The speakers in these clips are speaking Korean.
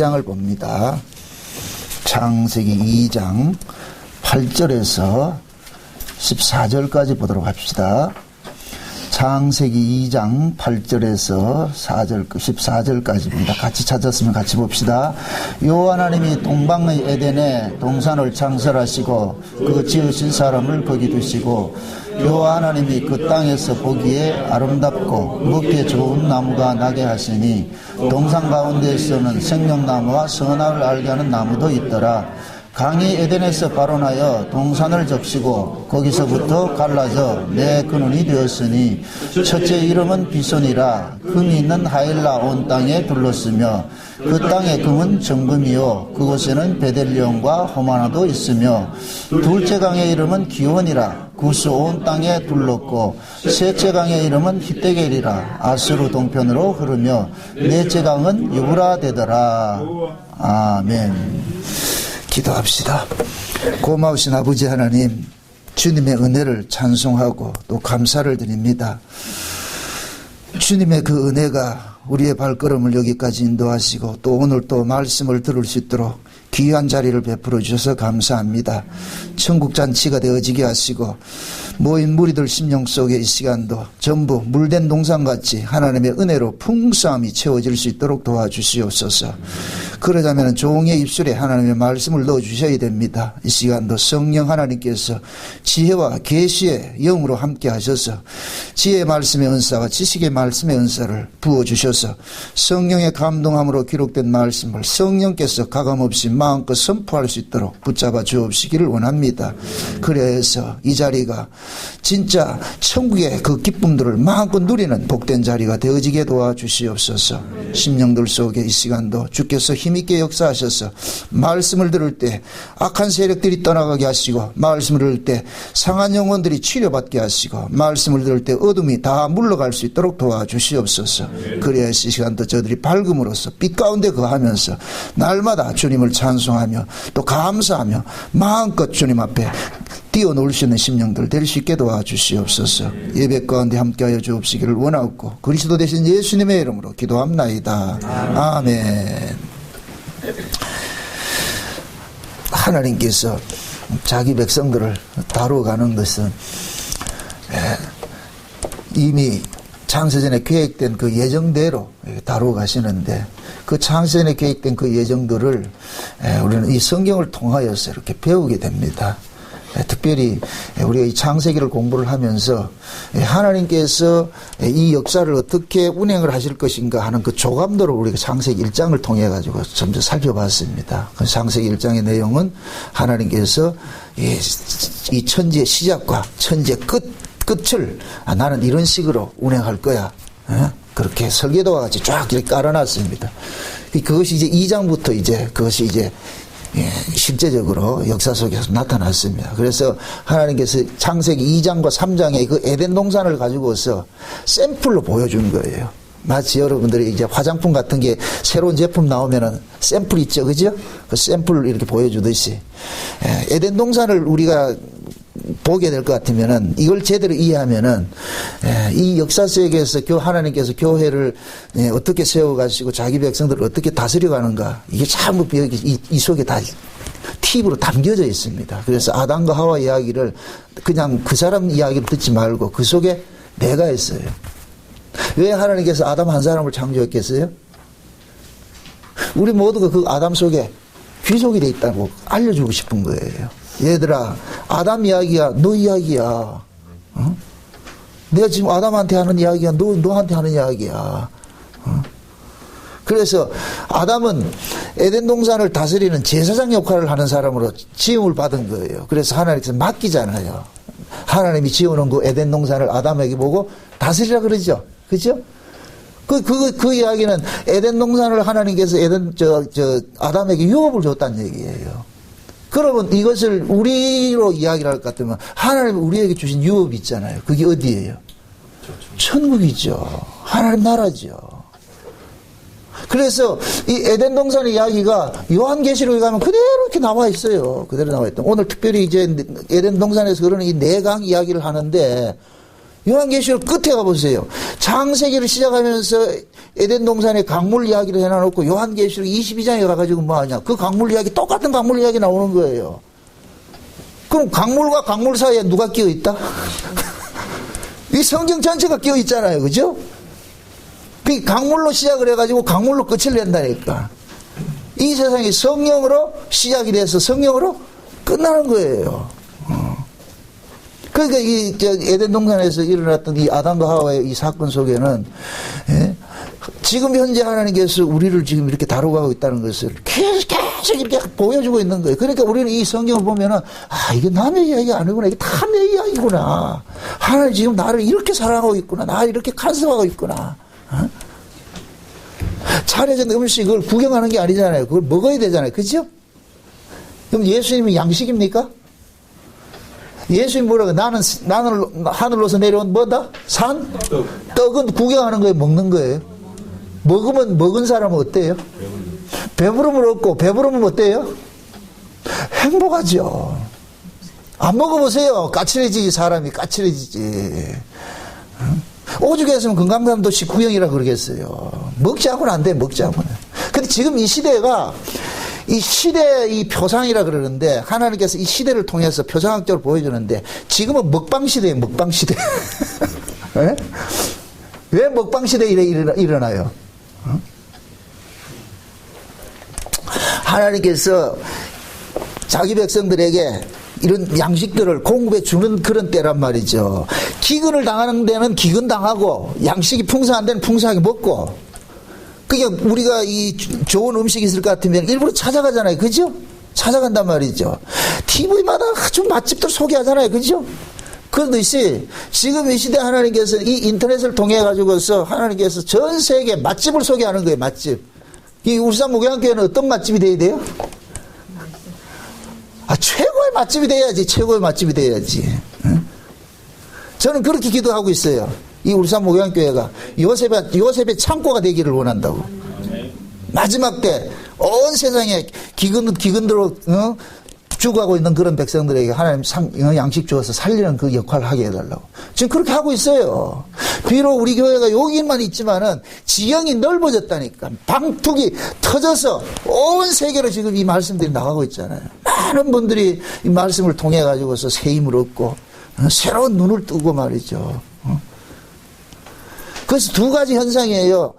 2장을 봅니다. 창세기 2장 8절에서 14절까지 보도록 합시다. 창세기 2장 8절에서 14절까지입니다. 같이 찾았으면 같이 봅시다. 여호와 하나님이 동방의 에덴에 동산을 창설하시고 그 지으신 사람을 거기 두시고 여호와 하나님이 그 땅에서 보기에 아름답고 먹기에 좋은 나무가 나게 하시니 동산 가운데에서는 생명나무와 선악을 알게 하는 나무도 있더라. 강이 에덴에서 발원하여 동산을 적시고 거기서부터 갈라져 네 근원이 되었으니 첫째 이름은 비손이라 금이 있는 하일라 온 땅에 둘렀으며 그 땅의 금은 정금이요 그곳에는 베델리온과 호마나도 있으며 둘째 강의 이름은 기온이라 구스 온 땅에 둘렀고 셋째 강의 이름은 히데겔이라 아스루 동편으로 흐르며 넷째 강은 유브라 되더라. 아멘. 기도합시다. 고마우신 아버지 하나님, 주님의 은혜를 찬송하고 또 감사를 드립니다. 주님의 그 은혜가 우리의 발걸음을 여기까지 인도하시고 또 오늘 또 말씀을 들을 수 있도록 귀한 자리를 베풀어 주셔서 감사합니다. 천국잔치가 되어지게 하시고 모인 무리들 심령 속에 이 시간도 전부 물된 동산같이 하나님의 은혜로 풍성함이 채워질 수 있도록 도와주시옵소서. 그러자면 종의 입술에 하나님의 말씀을 넣어주셔야 됩니다. 이 시간도 성령 하나님께서 지혜와 계시의 영으로 함께 하셔서 지혜의 말씀의 은사와 지식의 말씀의 은사를 부어주셔서 성령의 감동함으로 기록된 말씀을 성령께서 가감없이 마음껏 선포할 수 있도록 붙잡아 주옵시기를 원합니다. 그래서 이 자리가 진짜 천국의 그 기쁨들을 마음껏 누리는 복된 자리가 되어지게 도와주시옵소서. 심령들 속에 이 시간도 주께서 힘있게 역사하셔서 말씀을 들을 때 악한 세력들이 떠나가게 하시고 말씀을 들을 때 상한 영혼들이 치료받게 하시고 말씀을 들을 때 어둠이 다 물러갈 수 있도록 도와주시옵소서. 그래야 이 시간도 저들이 밝음으로써 빛 가운데 거하면서 날마다 주님을 찬송하며 또 감사하며 마음껏 주님 앞에 뛰어놀 수 있는 심령들 될 수 있게 도와주시옵소서. 예배 가운데 함께하여 주옵시기를 원하옵고 그리스도 되신 예수님의 이름으로 기도합나이다. 아멘. 하나님께서 자기 백성들을 다루어가는 것은 이미 창세전에 계획된 그 예정대로 다루어 가시는데 그 창세전에 계획된 그 예정들을 우리는 이 성경을 통하여서 이렇게 배우게 됩니다. 특별히 우리가 이 창세기를 공부를 하면서 하나님께서 이 역사를 어떻게 운행을 하실 것인가 하는 그 조감도를 우리가 창세기 1장을 통해 가지고 점점 살펴봤습니다. 그 창세기 1장의 내용은 하나님께서 이 천지의 시작과 천지의 끝을 나는 이런 식으로 운행할 거야. 그렇게 설계도와 같이 쫙 이렇게 깔아놨습니다. 그것이 이제 2장부터 그것이 실제적으로 역사 속에서 나타났습니다. 그래서 하나님께서 창세기 2장과 3장의 그 에덴 동산을 가지고서 샘플로 보여준 거예요. 마치 여러분들이 이제 화장품 같은 게 새로운 제품 나오면은 샘플 있죠, 그죠? 그 샘플을 이렇게 보여주듯이 에덴 동산을 우리가 보게 될 것 같으면은 이걸 제대로 이해하면은 이 역사 속에서 하나님께서 교회를 어떻게 세워가시고 자기 백성들을 어떻게 다스려가는가 이게 참 이 속에 다 팁으로 담겨져 있습니다. 그래서 아담과 하와 이야기를 그냥 그 사람 이야기를 듣지 말고 그 속에 내가 있어요. 왜 하나님께서 아담 한 사람을 창조했겠어요? 우리 모두가 그 아담 속에 귀속이 돼 있다고 알려주고 싶은 거예요. 얘들아, 아담 이야기야, 너 이야기야. 어? 내가 지금 아담한테 하는 이야기야, 너한테 하는 이야기야. 어? 그래서 아담은 에덴 동산을 다스리는 제사장 역할을 하는 사람으로 지음을 받은 거예요. 그래서 하나님께서 맡기잖아요. 하나님이 지어놓은 그 에덴 동산을 아담에게 보고 다스리라 그러죠. 그죠? 그 이야기는 에덴 동산을 하나님께서 아담에게 유업을 줬다는 얘기예요. 그러면 이것을 우리로 이야기를 할 것 같으면 하나님이 우리에게 주신 유업이 있잖아요. 그게 어디예요? 천국이죠. 하나님 나라죠. 그래서 이 에덴 동산의 이야기가 요한계시록에 가면 그대로 이렇게 나와 있어요. 그대로 나와 있다. 오늘 특별히 이제 에덴 동산에서 그러는 이 내강 이야기를 하는데 요한계시록 끝에 가보세요. 창세기를 시작하면서 에덴 동산의 강물 이야기를 해놔놓고 요한계시록 22장에 가가지고 뭐 하냐. 그 강물 이야기, 똑같은 강물 이야기 나오는 거예요. 그럼 강물과 강물 사이에 누가 끼어 있다? 이 성경 전체가 끼어 있잖아요. 그죠? 그 강물로 시작을 해가지고 강물로 끝을 낸다니까. 이 세상이 성령으로 시작이 돼서 성령으로 끝나는 거예요. 그러니까 이 에덴 동산에서 일어났던 이 아담과 하와의 이 사건 속에는, 예? 지금 현재 하나님께서 우리를 지금 이렇게 다루고 있다는 것을 계속 이렇게 보여주고 있는 거예요. 그러니까 우리는 이 성경을 보면은, 아, 이게 남의 이야기가 아니구나. 이게 다 내 이야기구나. 하나님 지금 나를 이렇게 사랑하고 있구나. 나를 이렇게 간섭하고 있구나. 어? 차려진 음식을 구경하는 게 아니잖아요. 그걸 먹어야 되잖아요. 그죠? 그럼 예수님은 양식입니까? 예수님 뭐라고? 나는 하늘로서 내려온 뭐다? 산? 떡은 구경하는 거예요? 먹는 거예요? 먹으면, 먹은 사람은 어때요? 배부름을 얻고, 배부르면 어때요? 행복하죠. 안 먹어보세요. 까칠해지지, 사람이 까칠해지지. 오죽했으면 건강담도시 구형이라 그러겠어요. 먹지 않고는 안 돼, 먹지 않고는. 근데 지금 이 시대가, 이 시대의 이 표상이라 그러는데, 하나님께서 이 시대를 통해서 표상학적으로 보여주는데, 지금은 먹방 시대예요, 먹방 시대. 네? 왜 먹방 시대에 일어나요? 하나님께서 자기 백성들에게 이런 양식들을 공급해 주는 그런 때란 말이죠. 기근을 당하는 데는 기근 당하고, 양식이 풍성한 데는 풍성하게 먹고, 그러니까 우리가 이 좋은 음식이 있을 것 같으면 일부러 찾아가잖아요. 그죠? 찾아간단 말이죠. TV마다 아주 맛집들 소개하잖아요. 그죠? 그렇듯이 지금 이 시대 하나님께서 이 인터넷을 통해 가지고서 하나님께서 전 세계 맛집을 소개하는 거예요. 맛집. 이 울산 목양교회는 어떤 맛집이 돼야 돼요? 아, 최고의 맛집이 돼야지. 최고의 맛집이 돼야지. 응? 저는 그렇게 기도하고 있어요. 이 울산 목양교회가 요셉의 창고가 되기를 원한다고. 마지막 때 온 세상에 기근으로 죽어가고 있는 그런 백성들에게 하나님 양식 주어서 살리는 그 역할을 하게 해달라고. 지금 그렇게 하고 있어요. 비록 우리 교회가 여기만 있지만은 지형이 넓어졌다니까. 방투기 터져서 온 세계로 지금 이 말씀들이 나가고 있잖아요. 많은 분들이 이 말씀을 통해 가지고서 새 힘을 얻고 새로운 눈을 뜨고 말이죠. 그래서 두 가지 현상이에요.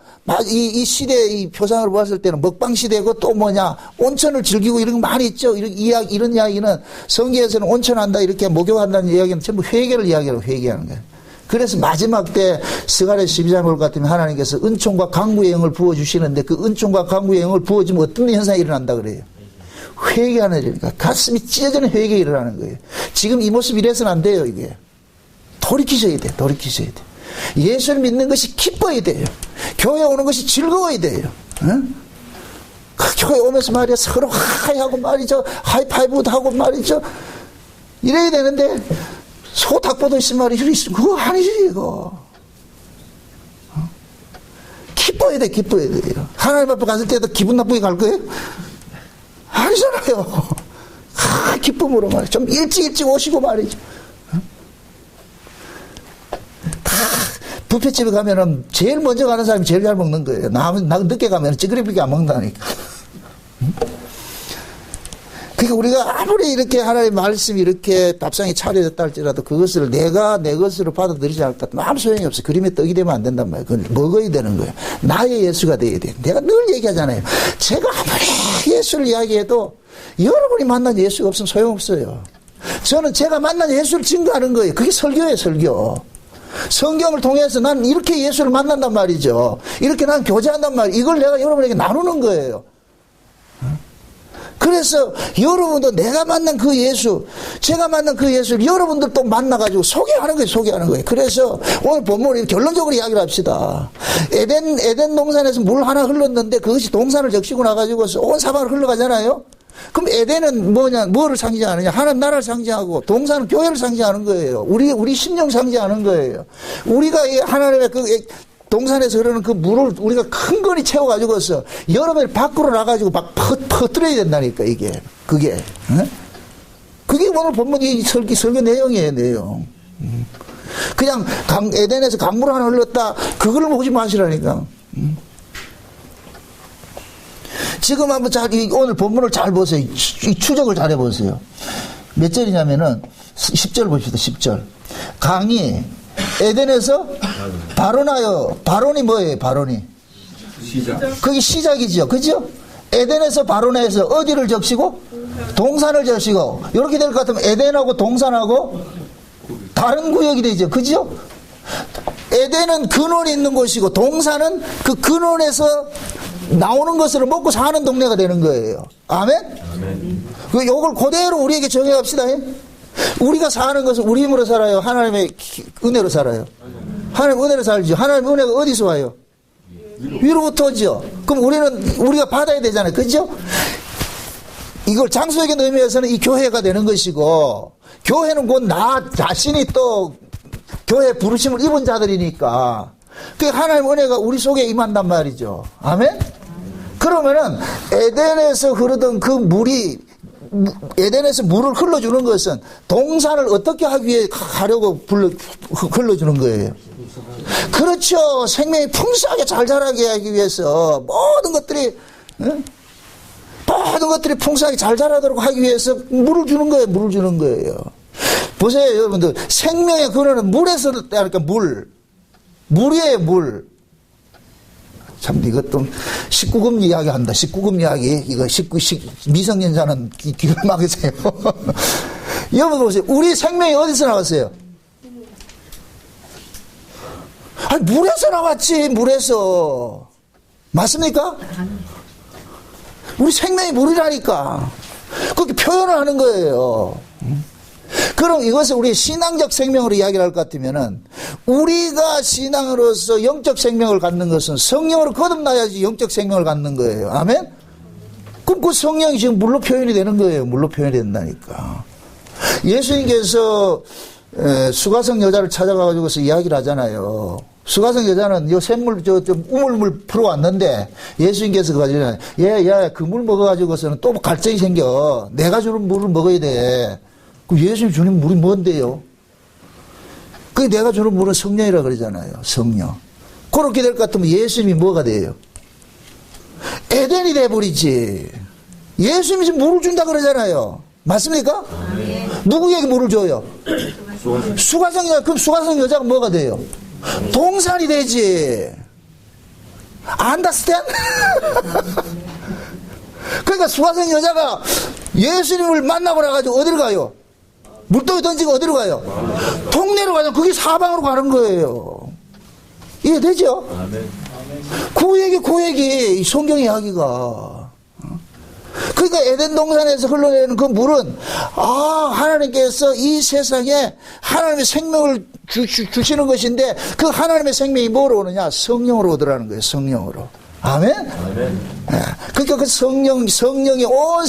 이 시대의 이 표상을 보았을 때는 먹방 시대고 또 뭐냐, 온천을 즐기고 이런 거 많이 있죠. 이런 이야기는 성경에서는 온천한다, 이렇게 목욕한다는 이야기는 전부 회개를 이야기하고 회개하는 거예요. 그래서 마지막 때 스가랴 12장 볼 것 같으면 하나님께서 은총과 강구의 영을 부어주시는데 그 은총과 강구의 영을 부어주면 어떤 현상이 일어난다 그래요. 회개하는 일이니까 가슴이 찢어지는 회개가 일어나는 거예요. 지금 이 모습 이래서는 안 돼요. 이게 돌이키셔야 돼. 돌이키셔야 돼. 예수를 믿는 것이 기뻐야 돼요. 교회 오는 것이 즐거워야 돼요. 응? 그 교회 오면서 말이야 서로 하이하고 말이죠. 하이파이브도 하고 말이죠. 이래야 되는데 소탁보도 있으면 말이죠. 그거 아니지 이거. 기뻐야 돼. 기뻐야 돼요. 하나님 앞에 갔을 때도 기분 나쁘게 갈 거예요? 아니잖아요. 기쁨으로 말이죠. 좀 일찍 오시고 말이죠. 뷔페집에 가면은 제일 먼저 가는 사람이 제일 잘 먹는 거예요. 나 늦게 가면 찌그리비게 안 먹는다니까. 그러니까 우리가 아무리 이렇게 하나님의 말씀이 이렇게 밥상에 차려졌다 할지라도 그것을 내가 내 것으로 받아들이지 않을 것 같으면 아무 소용이 없어. 그림에 떡이 되면 안 된단 말이에요. 그걸 먹어야 되는 거예요. 나의 예수가 돼야 돼. 내가 늘 얘기하잖아요. 제가 아무리 예수를 이야기해도 여러분이 만난 예수가 없으면 소용없어요. 저는 제가 만난 예수를 증거하는 거예요. 그게 설교예요, 설교. 성경을 통해서 난 이렇게 예수를 만난단 말이죠. 이렇게 난 교제한단 말이에요. 이걸 내가 여러분에게 나누는 거예요. 그래서 여러분도 내가 만난 그 예수, 제가 만난 그 예수를 여러분들도 만나가지고 소개하는 거예요. 소개하는 거예요. 그래서 오늘 본문을 결론적으로 이야기를 합시다. 에덴 동산에서 물 하나 흘렀는데 그것이 동산을 적시고 나가지고 온 사방을 흘러가잖아요. 그럼 에덴은 뭐냐, 뭐를 상징하느냐? 하나님 나라를 상징하고, 동산은 교회를 상징하는 거예요. 우리 심령 상징하는 거예요. 우리가 이 하나님의 그 동산에서 흐르는 그 물을 우리가 큰 거니 채워가지고서 여러분이 밖으로 나가지고 막 퍼뜨려야 된다니까, 이게. 그게. 응? 그게 오늘 본문 이 설교 내용이에요, 내용. 그냥 에덴에서 강물 하나 흘렀다. 그걸 보지 마시라니까. 지금 한번 오늘 본문을 잘 보세요. 이 추적을 잘 해보세요. 몇 절이냐면은 10절 봅시다. 10절. 강이 에덴에서 발원하여, 발원이 뭐예요? 발원이 시작. 그게 시작이죠. 그죠? 에덴에서 발원해서 어디를 적시고? 동산을 적시고. 이렇게 될 것 같으면 에덴하고 동산하고 다른 구역이 되죠. 그죠? 에덴은 근원이 있는 곳이고 동산은 그 근원에서 나오는 것을 먹고 사는 동네가 되는 거예요. 아멘? 아멘. 요걸 그대로 우리에게 정해갑시다. 우리가 사는 것은 우리 힘으로 살아요? 하나님의 은혜로 살아요? 하나님 은혜로 살죠. 하나님 은혜가 어디서 와요? 위로부터 오죠. 그럼 우리가 받아야 되잖아요. 그죠? 이걸 장소적인 의미에서는 이 교회가 되는 것이고, 교회는 곧 나 자신이 또 교회 부르심을 입은 자들이니까, 그 하나님 은혜가 우리 속에 임한단 말이죠. 아멘? 그러면은 에덴에서 흐르던 그 물이, 에덴에서 물을 흘러주는 것은 동산을 어떻게 하기 위해 가려고 흘러주는 거예요. 그렇죠. 생명이 풍성하게 잘 자라게 하기 위해서 모든 것들이 풍성하게 잘 자라도록 하기 위해서 물을 주는 거예요. 물을 주는 거예요. 보세요, 여러분들. 생명의 근원은 물에서, 그러니까 물이에요, 물. 참, 이것도 19금 이야기 한다. 19금 이야기. 이거 미성년자는 귀를 막으세요. 여러분 보세요. 우리 생명이 어디서 나왔어요? 아니, 물에서 나왔지, 물에서. 맞습니까? 우리 생명이 물이라니까. 그렇게 표현을 하는 거예요. 그럼 이것을 우리 신앙적 생명으로 이야기를 할 것 같으면은, 우리가 신앙으로서 영적 생명을 갖는 것은 성령으로 거듭나야지 영적 생명을 갖는 거예요. 아멘? 그럼 그 성령이 지금 물로 표현이 되는 거예요. 물로 표현이 된다니까. 예수님께서 수가성 여자를 찾아가가지고서 이야기를 하잖아요. 수가성 여자는 요 샘물, 우물물 풀어왔는데, 예수님께서 가지고, 그 물 먹어가지고서는 또 갈증이 생겨. 내가 주는 물을 먹어야 돼. 그럼 예수님 주는 물이 뭔데요? 그 내가 주는 물은 성령이라 그러잖아요. 성령. 그렇게 될 것 같으면 예수님이 뭐가 돼요? 에덴이 돼버리지. 예수님이 지금 물을 준다 그러잖아요. 맞습니까? 네. 누구에게 물을 줘요? 수가성 여자. 그럼 수가성 여자가 뭐가 돼요? 동산이 되지. Understand? 그러니까 수가성 여자가 예수님을 만나고 나가지고 어디를 가요? 물동이 던지고 어디로 가요? 동네로 가죠. 그게 사방으로 가는 거예요. 이해되죠? 그 얘기, 성경 이야기가. 그러니까 에덴 동산에서 흘러내리는 그 물은, 하나님께서 이 세상에 하나님의 생명을 주시는 것인데, 그 하나님의 생명이 뭐로 오느냐? 성령으로 오더라는 거예요. 성령으로. 아멘? 그러니까 그 성령이 온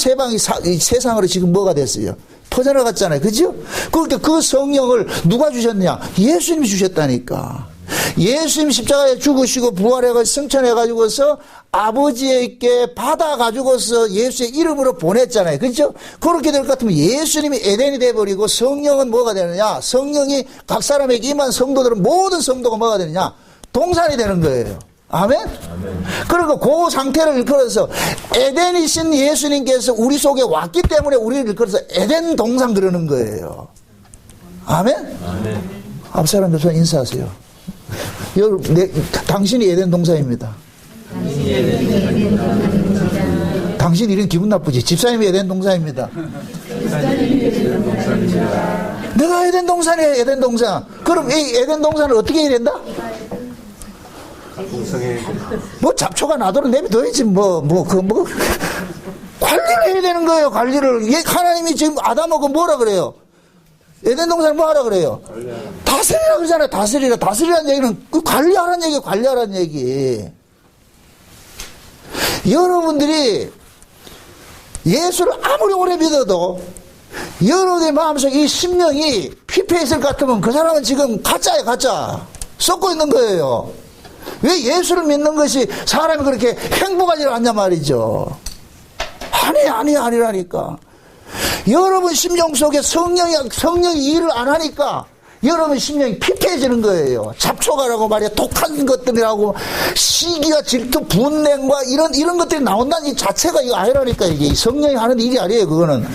세상으로 지금 뭐가 됐어요? 퍼져나갔잖아요. 그죠? 그러니까 그 성령을 누가 주셨느냐? 예수님이 주셨다니까. 예수님 십자가에 죽으시고 부활해가지고 승천해가지고서 아버지에게 받아가지고서 예수의 이름으로 보냈잖아요. 그렇죠? 그렇게 될 것 같으면 예수님이 에덴이 돼버리고 성령은 뭐가 되느냐? 성령이 각 사람에게 임한 성도들은 모든 성도가 뭐가 되느냐? 동산이 되는 거예요. 아멘? 그리고 그 상태를 일컬어서 에덴이신 예수님께서 우리 속에 왔기 때문에 우리를 일컬어서 에덴 동산 그러는 거예요. 아멘? 앞 사람들 손 인사하세요. 당신이 에덴 동산입니다. 당신 이름 기분 나쁘지? 집사님이 에덴 동산입니다. 내가 에덴 동산이에요. 에덴 동산. 그럼 이 에덴 동산을 어떻게 해야 된다? 뭐 잡초가 나도록 내비둬야지 관리를 해야 되는 거예요. 관리를. 하나님이 지금 아담하고 뭐라 그래요? 에덴 동산을 뭐 하라 그래요? 다스리라 그러잖아요. 다스리라. 다스리라는 얘기는 관리하라는 얘기예요. 관리하라는 얘기. 여러분들이 예수를 아무리 오래 믿어도 여러분의 마음속에 이 심령이 피폐해 있을 것 같으면 그 사람은 지금 가짜예요. 가짜. 썩고 있는 거예요. 왜 예수를 믿는 것이 사람이 그렇게 행복하지 않냐 말이죠. 아니라니까. 여러분 심령 속에 성령이 일을 안 하니까 여러분 심령이 피폐해지는 거예요. 잡초가라고 말이야. 독한 것들이라고 시기와 질투, 분냉과 이런 것들이 나온다는 이 자체가 이거 아니라니까. 이게 성령이 하는 일이 아니에요. 그건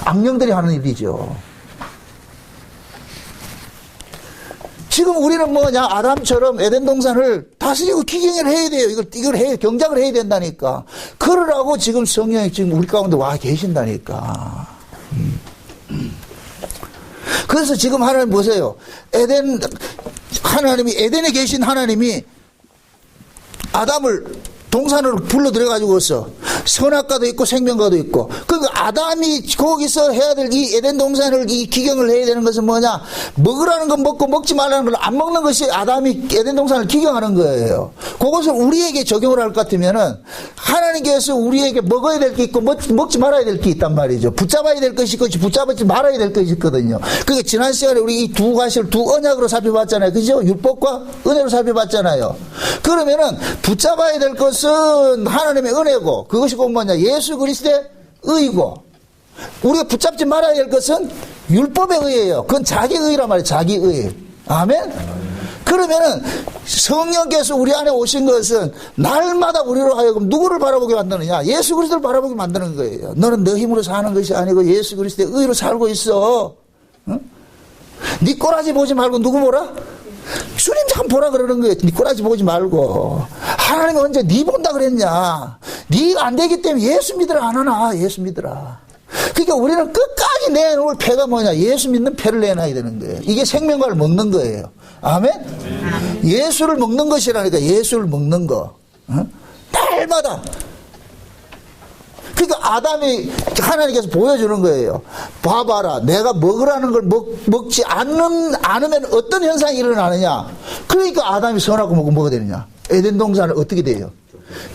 악령들이 하는 일이죠. 지금 우리는 뭐냐, 아담처럼 에덴 동산을 다스리고 기경을 해야 돼요. 이걸 경작을 해야 된다니까. 그러라고 지금 성령이 지금 우리 가운데 와 계신다니까. 그래서 지금 하나님 보세요. 에덴에 계신 하나님이 아담을 동산으로 불러 들여가지고서 선악과도 있고 생명과도 있고, 그러니까 아담이 거기서 해야 될 이 에덴 동산을 이 기경을 해야 되는 것은 뭐냐, 먹으라는 건 먹고 먹지 말라는 걸 안 먹는 것이 아담이 에덴 동산을 기경하는 거예요. 그것을 우리에게 적용을 할 것 같으면은 하나님께서 우리에게 먹어야 될 게 있고 먹지 말아야 될 게 있단 말이죠. 붙잡아야 될 것이 있고 붙잡지 말아야 될 것이 있거든요. 그게 지난 시간에 우리 이 두 가지를 두 언약으로 살펴봤잖아요. 그죠? 율법과 은혜로 살펴봤잖아요. 그러면은 붙잡아야 될 것은 하나님의 은혜고, 그것이 곧 뭐냐, 예수 그리스도의 의고, 우리가 붙잡지 말아야 될 것은 율법의 의예요. 그건 자기 의란 말이에요. 자기 의. 아멘? 그러면은 성령께서 우리 안에 오신 것은 날마다 우리로 하여금 누구를 바라보게 만드느냐, 예수 그리스도를 바라보게 만드는 거예요. 너는 너 힘으로 사는 것이 아니고 예수 그리스도의 의로 살고 있어. 응? 네 꼬라지 보지 말고 누구 보라? 주님 참 보라 그러는 거예요. 네 꼬라지 보지 말고. 하나님이 언제 네 본다 그랬냐. 네가 안 되기 때문에 예수 믿으라 안 하나. 예수 믿으라. 그러니까 우리는 끝까지 내놓을 패가 뭐냐, 예수 믿는 패를 내놔야 되는 거예요. 이게 생명과를 먹는 거예요. 아멘? 예수를 먹는 것이라니까. 예수를 먹는 거. 날마다. 그러니까 아담이 하나님께서 보여주는 거예요. 봐봐라, 내가 먹으라는 걸 먹지 않으면 어떤 현상이 일어나느냐. 그러니까 아담이 선하고 먹어야 되느냐. 에덴 동산을 어떻게 돼요?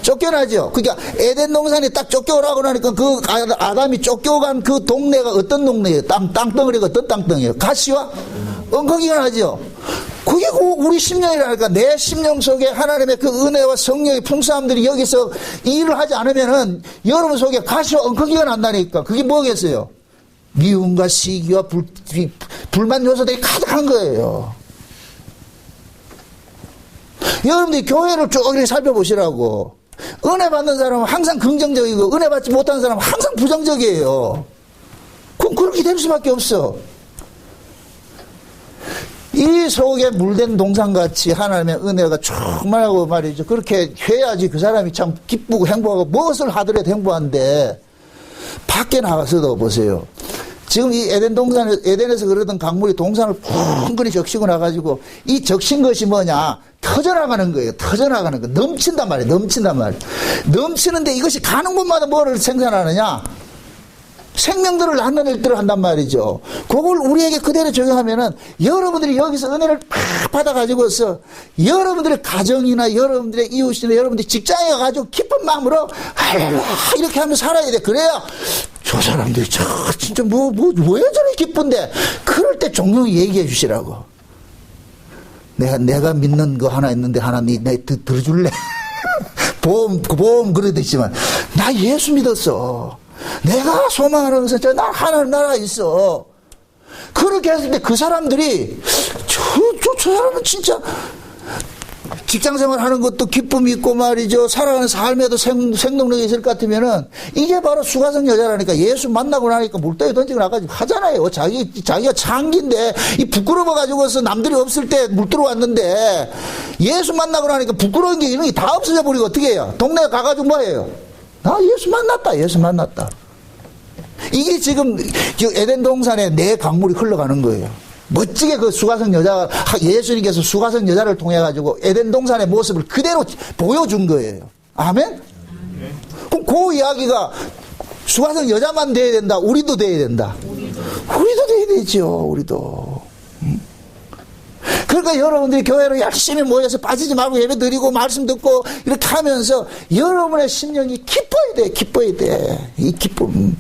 쫓겨나죠. 그러니까 에덴 동산이 딱 쫓겨오라고 하니까 그 아담이 쫓겨간 그 동네가 어떤 동네예요? 땅덩어리가 어떤 땅덩이에요? 가시와 엉겅이가 나죠. 그게 우리 심령이라니까. 내 심령 속에 하나님의 그 은혜와 성령의 풍성함들이 여기서 일을 하지 않으면은 여러분 속에 가시와 엉겅이가 난다니까. 그게 뭐겠어요? 미움과 시기와 불만 요소들이 가득한 거예요. 여러분들이 교회를 쭉 이렇게 살펴보시라고. 은혜 받는 사람은 항상 긍정적이고 은혜 받지 못하는 사람은 항상 부정적이에요. 그럼 그렇게 될 수밖에 없어. 이 속에 물된 동산같이 하나님의 은혜가 충만하고 말이죠. 그렇게 해야지 그 사람이 참 기쁘고 행복하고, 무엇을 하더라도 행복한데 밖에 나가서도 보세요. 지금 이 에덴에서 그러던 강물이 동산을 펑근히 적시고 나가지고, 이 적신 것이 뭐냐, 터져나가는 거예요. 터져나가는 거. 넘친단 말이에요. 넘친단 말이에요. 넘치는데 이것이 가는 곳마다 뭐를 생산하느냐, 생명들을 낳는 일들을 한단 말이죠. 그걸 우리에게 그대로 적용하면은 여러분들이 여기서 은혜를 팍 받아가지고서 여러분들의 가정이나 여러분들의 이웃이나 여러분들의 직장에 가가지고 기쁜 마음으로 할렐루야 이렇게 하면서 살아야 돼. 그래야 저 사람들이 진짜 왜 저래 기쁜데, 그럴 때 종종 얘기해 주시라고. 내가 믿는 거 하나 있는데 하나 내 들어줄래? 보험 그러듯지만 나 예수 믿었어. 내가 소망하는 것은 저 하나님 나라에 있어. 그렇게 했을 때 그 사람들이 저 사람은 진짜 직장생활 하는 것도 기쁨이 있고 말이죠. 살아가는 삶에도 생동력이 있을 것 같으면은 이게 바로 수가성 여자라니까. 예수 만나고 나니까 물더기 던지고 나가지고 하잖아요. 자기가 장기인데 이 부끄러워가지고서 남들이 없을 때 물 들어왔는데 예수 만나고 나니까 부끄러운 게 이런 게 다 없어져 버리고 어떻게 해요? 동네에 가가지고 뭐 해요? 나 예수 만났다. 예수 만났다. 이게 지금 에덴 동산에 내 강물이 흘러가는 거예요. 멋지게 그 수가성 여자가, 예수님께서 수가성 여자를 통해 가지고 에덴 동산의 모습을 그대로 보여준 거예요. 아멘? 그럼 그 이야기가 수가성 여자만 돼야 된다, 우리도 돼야 된다. 우리도 돼야 되죠. 우리도. 그러니까 여러분들이 교회로 열심히 모여서 빠지지 말고 예배 드리고 말씀 듣고 이렇게 하면서 여러분의 심령이 기뻐야 돼. 기뻐야 돼. 이 기쁨.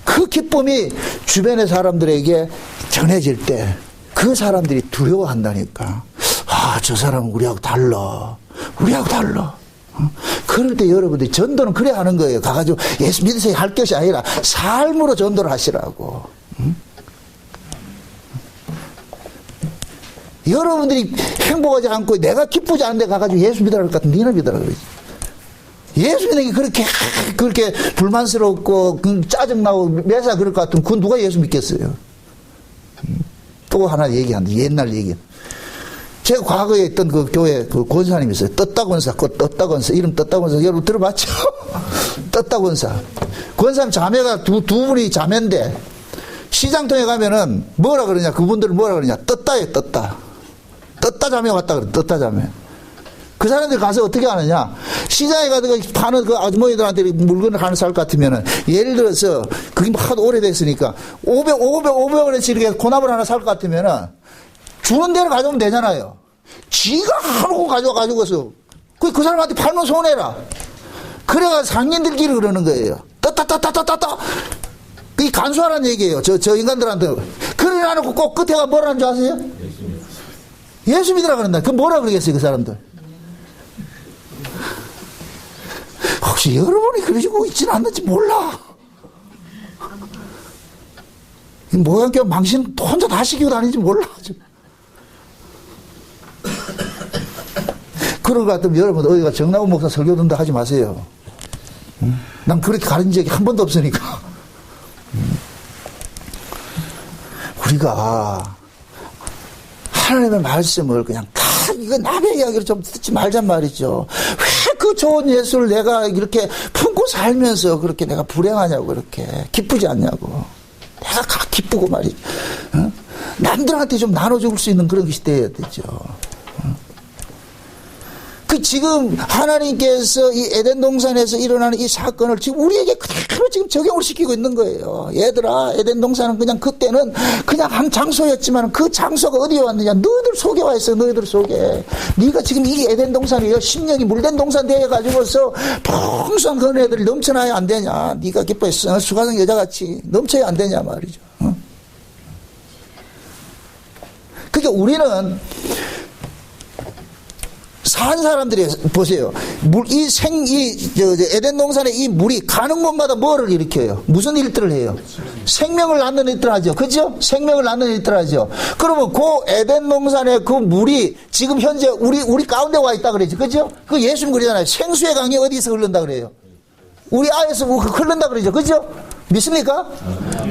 그 기쁨이 주변의 사람들에게 전해질 때 그 사람들이 두려워한다니까. 아, 저 사람은 우리하고 달라. 우리하고 달라. 그럴 때 여러분들이 전도는 그래 하는 거예요. 가가지고 예수 믿으세요 할 것이 아니라 삶으로 전도를 하시라고. 여러분들이 행복하지 않고 내가 기쁘지 않은데 가가지고 예수 믿으라 그럴 것 같으면 니나 믿으라 그러지. 예수 믿는 게 그렇게 불만스럽고 짜증나고 매사 그럴 것 같으면 그건 누가 예수 믿겠어요. 또 하나 얘기한다. 옛날 얘기. 제가 과거에 있던 그 교회 그 권사님이 있어요. 떴다 권사, 떴다 권사, 이름 떴다 권사. 여러분 들어봤죠? 떴다 권사. 권사님 자매가 두 분이 자매인데, 시장통에 가면은 뭐라 그러냐, 그분들은 뭐라 그러냐, 떴다에 떴다. 떴다 자매 왔다 그래, 떴다 자매. 그 사람들 가서 어떻게 하느냐, 시장에 가서 파는 그 아주머니들한테 물건을 하나 살 것 같으면은, 예를 들어서, 그게 하도 오래됐으니까, 500원어치 이렇게 고나물 하나 살 것 같으면은, 주는 대로 가져오면 되잖아요. 지가 하고 가져가지고서, 그 사람한테 팔면 손해라. 그래가 상인들끼리 그러는 거예요. 떴다. 그게 간소하라는 얘기예요. 저 인간들한테. 그래 놔놓고 꼭 끝에가 뭐라는 줄 아세요? 예수 믿으라 그런다. 그럼 뭐라 그러겠어요, 그 사람들? 혹시 여러분이 그러시고 있지는 않는지 몰라. 모양교 망신 혼자 다 시키고 다니는지 몰라. 그런 것 같으면 여러분 어디가 정나운 목사 설교 듣는다 하지 마세요. 난 그렇게 가른 적이 한 번도 없으니까. 우리가 하나님의 말씀을 그냥 다 이거 남의 이야기를 좀 듣지 말잔 말이죠. 왜 그 좋은 예수를 내가 이렇게 품고 살면서 그렇게 내가 불행하냐고, 그렇게 기쁘지 않냐고. 내가 기쁘고 말이죠. 남들한테 좀 나눠줄 수 있는 그런 것이 되어야 되죠. 지금 하나님께서 이 에덴 동산에서 일어나는 이 사건을 지금 우리에게 그대로 지금 적용을 시키고 있는 거예요. 얘들아, 에덴 동산은 그냥 그때는 그냥 한 장소였지만 그 장소가 어디에 왔느냐? 너희들 속에 와 있어. 너희들 속에. 네가 지금 이 에덴 동산이요, 심령이 물된 동산 되어 가지고서 풍성한 그런 애들이 넘쳐나야 안 되냐? 네가 기뻐했어. 수가성 여자같이 넘쳐야 안 되냐 말이죠. 그러니까 우리는 산 사람들이 보세요. 에덴 동산의 이 물이 가는 곳마다 뭐를 일으켜요? 무슨 일들을 해요? 생명을 낳는 일들을 하죠. 그죠? 생명을 낳는 일들을 하죠. 그러면 그 에덴 동산의 그 물이 지금 현재 우리 가운데 와 있다 그러죠. 그죠? 그 예수님 그러잖아요. 생수의 강이 어디서 흐른다 그래요? 우리 안에서 흐른다 그러죠. 그죠? 믿습니까?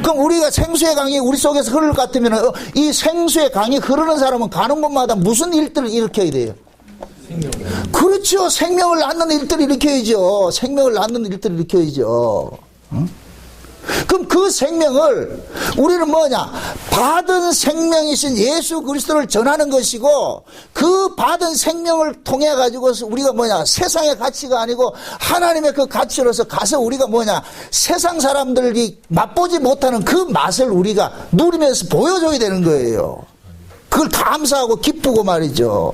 그럼 우리가 생수의 강이 우리 속에서 흐를 것 같으면 이 생수의 강이 흐르는 사람은 가는 곳마다 무슨 일들을 일으켜야 돼요? 그렇죠. 생명을 낳는 일들을 일으켜야죠. 생명을 낳는 일들을 일으켜야죠. 응? 그럼 그 생명을 우리는 뭐냐? 받은 생명이신 예수 그리스도를 전하는 것이고, 그 받은 생명을 통해 가지고서 우리가 뭐냐? 세상의 가치가 아니고 하나님의 그 가치로서 가서 우리가 뭐냐? 세상 사람들이 맛보지 못하는 그 맛을 우리가 누리면서 보여줘야 되는 거예요. 그걸 감사하고 기쁘고 말이죠.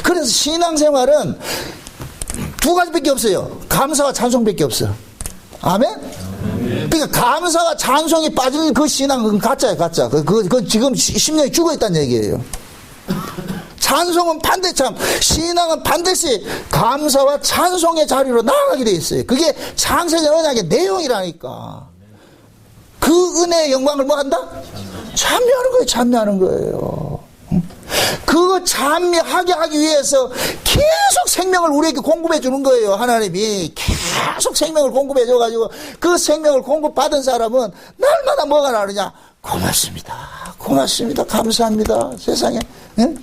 그래서 신앙생활은 두 가지밖에 없어요. 감사와 찬송밖에 없어. 아멘? 그러니까 감사와 찬송이 빠진 그 신앙은 가짜예요, 가짜. 그건 지금 심령이 죽어 있다는 얘기예요. 찬송은 신앙은 반드시 감사와 찬송의 자리로 나아가게 돼 있어요. 그게 창세전 언약의 내용이라니까. 그 은혜의 영광을 뭐 한다? 찬미하는 거예요, 찬미하는 거예요. 그거 찬미하게 하기 위해서 계속 생명을 우리에게 공급해 주는 거예요. 하나님이 계속 생명을 공급해 줘가지고 그 생명을 공급받은 사람은 날마다 뭐가 나오느냐? 고맙습니다. 고맙습니다. 감사합니다. 세상에. 응?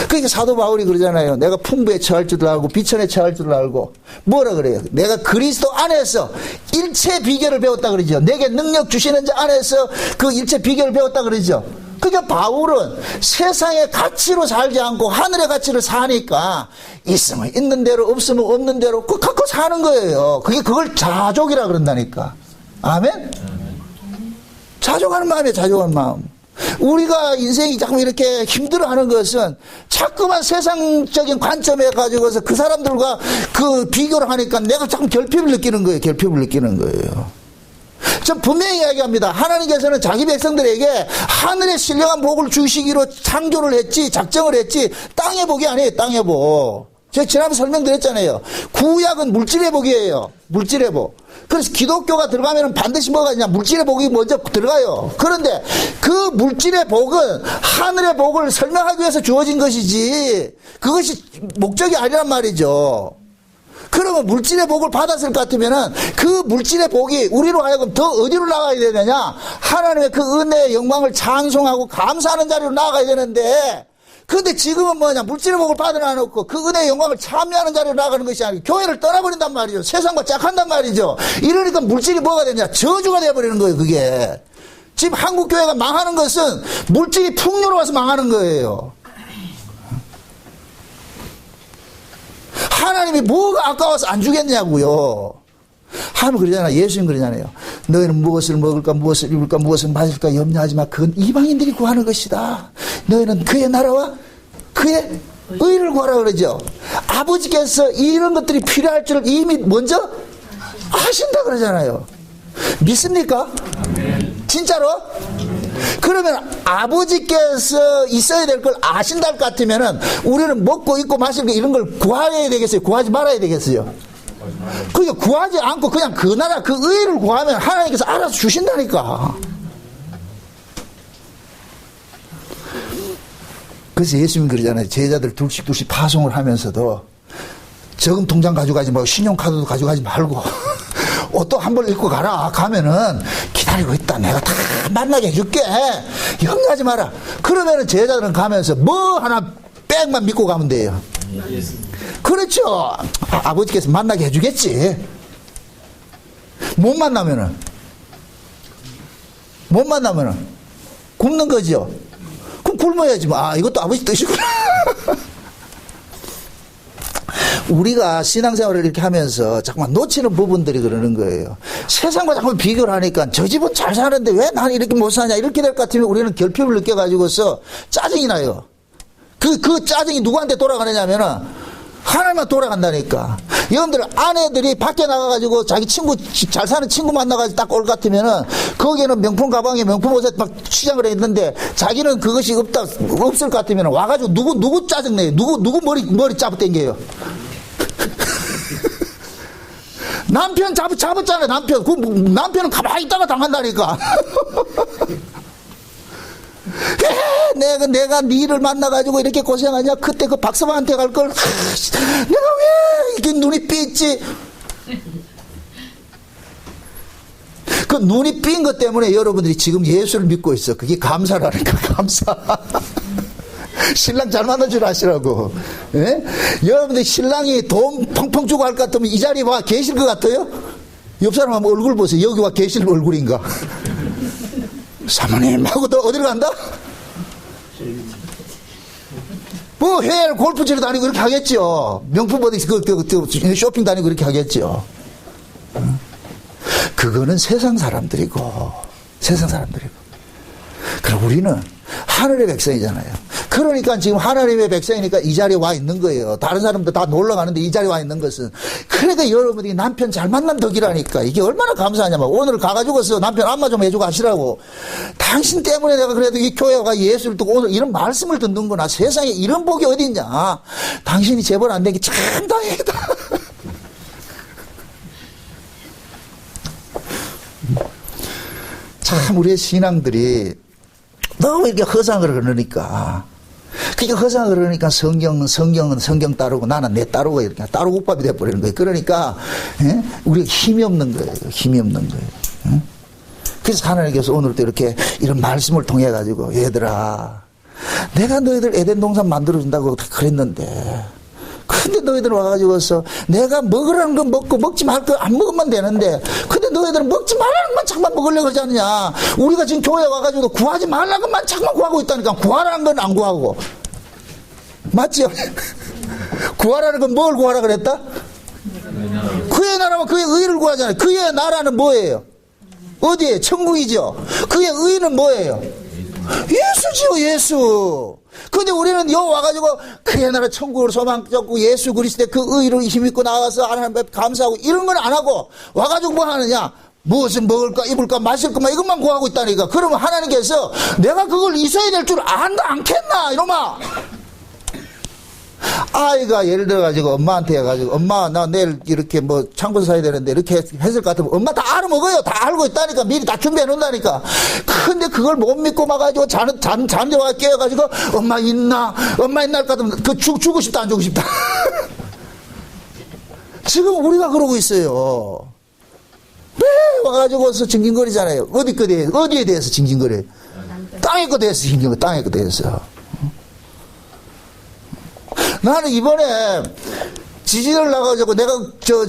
그러니까 사도 바울이 그러잖아요. 내가 풍부에 처할 줄을 알고 비천에 처할 줄을 알고 뭐라 그래요? 내가 그리스도 안에서 일체 비결을 배웠다 그러죠. 내게 능력 주시는 자 안에서 그 일체 비결을 배웠다 그러죠. 그러니까 바울은 세상의 가치로 살지 않고 하늘의 가치를 사니까 있으면 있는 대로 없으면 없는 대로 그 갖고 사는 거예요. 그걸 자족이라 그런다니까. 아멘? 자족하는 마음이에요. 자족하는 마음. 우리가 인생이 자꾸 이렇게 힘들어하는 것은 자꾸만 세상적인 관점에 가지고서 그 사람들과 그 비교를 하니까 내가 자꾸 결핍을 느끼는 거예요. 결핍을 느끼는 거예요. 전 분명히 이야기합니다. 하나님께서는 자기 백성들에게 하늘의 신령한 복을 주시기로 창조를 했지, 작정을 했지, 땅의 복이 아니에요. 땅의 복. 제가 지난번에 설명드렸잖아요. 구약은 물질의 복이에요. 물질의 복. 그래서 기독교가 들어가면 반드시 뭐가 있냐? 물질의 복이 먼저 들어가요. 그런데 그 물질의 복은 하늘의 복을 설명하기 위해서 주어진 것이지 그것이 목적이 아니란 말이죠. 그러면 물질의 복을 받았을 것 같으면은 그 물질의 복이 우리로 하여금 더 어디로 나가야 되느냐? 하나님의 그 은혜의 영광을 찬송하고 감사하는 자리로 나가야 되는데, 근데 지금은 뭐냐? 물질의 복을 받아놔놓고 그 은혜의 영광을 참여하는 자리로 나가는 것이 아니고 교회를 떠나버린단 말이죠. 세상과 짝한단 말이죠. 이러니까 물질이 뭐가 되냐? 저주가 되어버리는 거예요, 그게. 지금 한국 교회가 망하는 것은 물질이 풍요로워서 망하는 거예요. 하나님이 뭐가 아까워서 안 주겠냐고요. 하나님 그러잖아요. 예수님 그러잖아요. 너희는 무엇을 먹을까 무엇을 입을까 무엇을 마실까 염려하지 마. 그건 이방인들이 구하는 것이다. 너희는 그의 나라와 그의 의를 구하라 그러죠. 아버지께서 이런 것들이 필요할 줄 이미 먼저 아신다 그러잖아요. 믿습니까? 진짜로? 그러면 아버지께서 있어야 될 걸 아신다 할 것 같으면은 우리는 먹고 입고 마시고 이런 걸 구해야 되겠어요? 구하지 말아야 되겠어요? 그러니까 구하지 않고 그냥 그 나라 그 의를 구하면 하나님께서 알아서 주신다니까. 그래서 예수님 그러잖아요. 제자들 둘씩 파송을 하면서도 저금 통장 가져가지 말고 신용카드도 가져가지 말고 옷도 한 벌 입고 가라. 가면은 기다리고 있다. 내가 다 만나게 해줄게. 염려하지 마라. 그러면은 제자들은 가면서 뭐 하나 백만 믿고 가면 돼요. 그렇죠. 아버지께서 만나게 해주겠지. 못 만나면은 굶는 거죠. 그럼 굶어야지 뭐. 아, 이것도 아버지 뜻이구나. 우리가 신앙생활을 이렇게 하면서 잠깐만 놓치는 부분들이 그러는 거예요. 세상과 자꾸 비교를 하니까 저 집은 잘 사는데 왜 나는 이렇게 못 사냐 이렇게 될 것 같으면 우리는 결핍을 느껴가지고서 짜증이 나요. 그 짜증이 누구한테 돌아가느냐면은 하나님만 돌아간다니까. 여러분들 아내들이 밖에 나가가지고 자기 친구 잘 사는 친구 만나가지고 딱 올 것 같으면은 거기에는 명품 가방에 명품 옷에 막 취장을 했는데 자기는 그것이 없을 것 같으면 와가지고 누구 짜증내요. 누구 머리 잡아당겨요. 남편 잡았잖아요. 남편은 가만히 있다가 당한다니까. 내가 니를 만나가지고 이렇게 고생하냐? 그때 그 박사방한테 갈 걸. 내가 왜 이렇게 눈이 삐있지? 그 눈이 삔 것 때문에 여러분들이 지금 예수를 믿고 있어. 그게 감사라니까, 감사. 신랑 잘 만난 줄 아시라고. 예? 여러분들 신랑이 돈 펑펑 주고 할 것 같으면 이 자리에 와 계실 것 같아요? 옆 사람 한번 얼굴 보세요. 여기 와 계실 얼굴인가? 사모님 하고 너 어디로 간다? 뭐 해외 골프치러 다니고 이렇게 하겠죠. 명품 어디 쇼핑 다니고 이렇게 하겠죠. 그거는 세상 사람들이고. 그럼 우리는 하늘의 백성이잖아요. 그러니까 지금 하나님의 백성이니까 이 자리에 와 있는 거예요. 다른 사람들 다 놀러 가는데 이 자리에 와 있는 것은. 그러니까 여러분들이 남편 잘 만난 덕이라니까. 이게 얼마나 감사하냐면 오늘 가가지고서 남편 안마 좀 해주고 하시라고. 당신 때문에 내가 그래도 이 교회가 예수를 듣고 오늘 이런 말씀을 듣는구나. 세상에 이런 복이 어디 있냐. 당신이 재벌 안 된 게 참 다행이다. 참 우리의 신앙들이 너무 이렇게 허상을 그러니까. 그러니까 허상을 그러니까 성경은 성경 따르고 나는 내 따르고 이렇게 따로국밥이 돼버리는 거예요. 그러니까 우리가 힘이 없는 거예요. 그래서 하나님께서 오늘도 이렇게 이런 말씀을 통해 가지고 얘들아 내가 너희들 에덴 동산 만들어준다고 그랬는데 근데 너희들 와가지고서 내가 먹으라는 건 먹고 먹지 말 거 안 먹으면 되는데 근데 너희들은 먹지 말라는 것만 자꾸만 먹으려고 그러지 않느냐. 우리가 지금 교회 와가지고 구하지 말라는 것만 자꾸만 구하고 있다니까. 구하라는 건 안 구하고. 맞죠? 구하라는 건 뭘 구하라 그랬다? 그의 나라와 그의 의를 구하잖아요. 그의 나라는 뭐예요? 어디에? 천국이죠. 그의 의는 뭐예요? 예수지요, 예수. 근데 우리는 여 와가지고 그의 나라 천국을 소망 잡고 예수 그리스도의 그 의로 힘입고 나와서 하나님 앞에 감사하고 이런 건 안 하고 와가지고 뭐 하느냐? 무엇을 먹을까 입을까 마실 것만 이것만 구하고 있다니까. 그러면 하나님께서 내가 그걸 있어야 될 줄 않겠나 이놈아. 아이가 예를 들어가지고 엄마한테 해가지고 엄마 나 내일 이렇게 뭐 창고서 사야 되는데 이렇게 했을 것 같으면 엄마 다 알아먹어요. 다 알고 있다니까. 미리 다 준비해 놓는다니까. 근데 그걸 못 믿고 막가지고 잠들어가 깨어가지고 엄마 있나 할 것 같으면 그 죽고 싶다 안 죽고 싶다. 지금 우리가 그러고 있어요. 왜 와가지고서 징징거리잖아요. 어디에 대해서 징징거려요? 땅에 거 대해서 징징거려. 땅에 거 대해서. 나는 이번에 지진을 나가지고 내가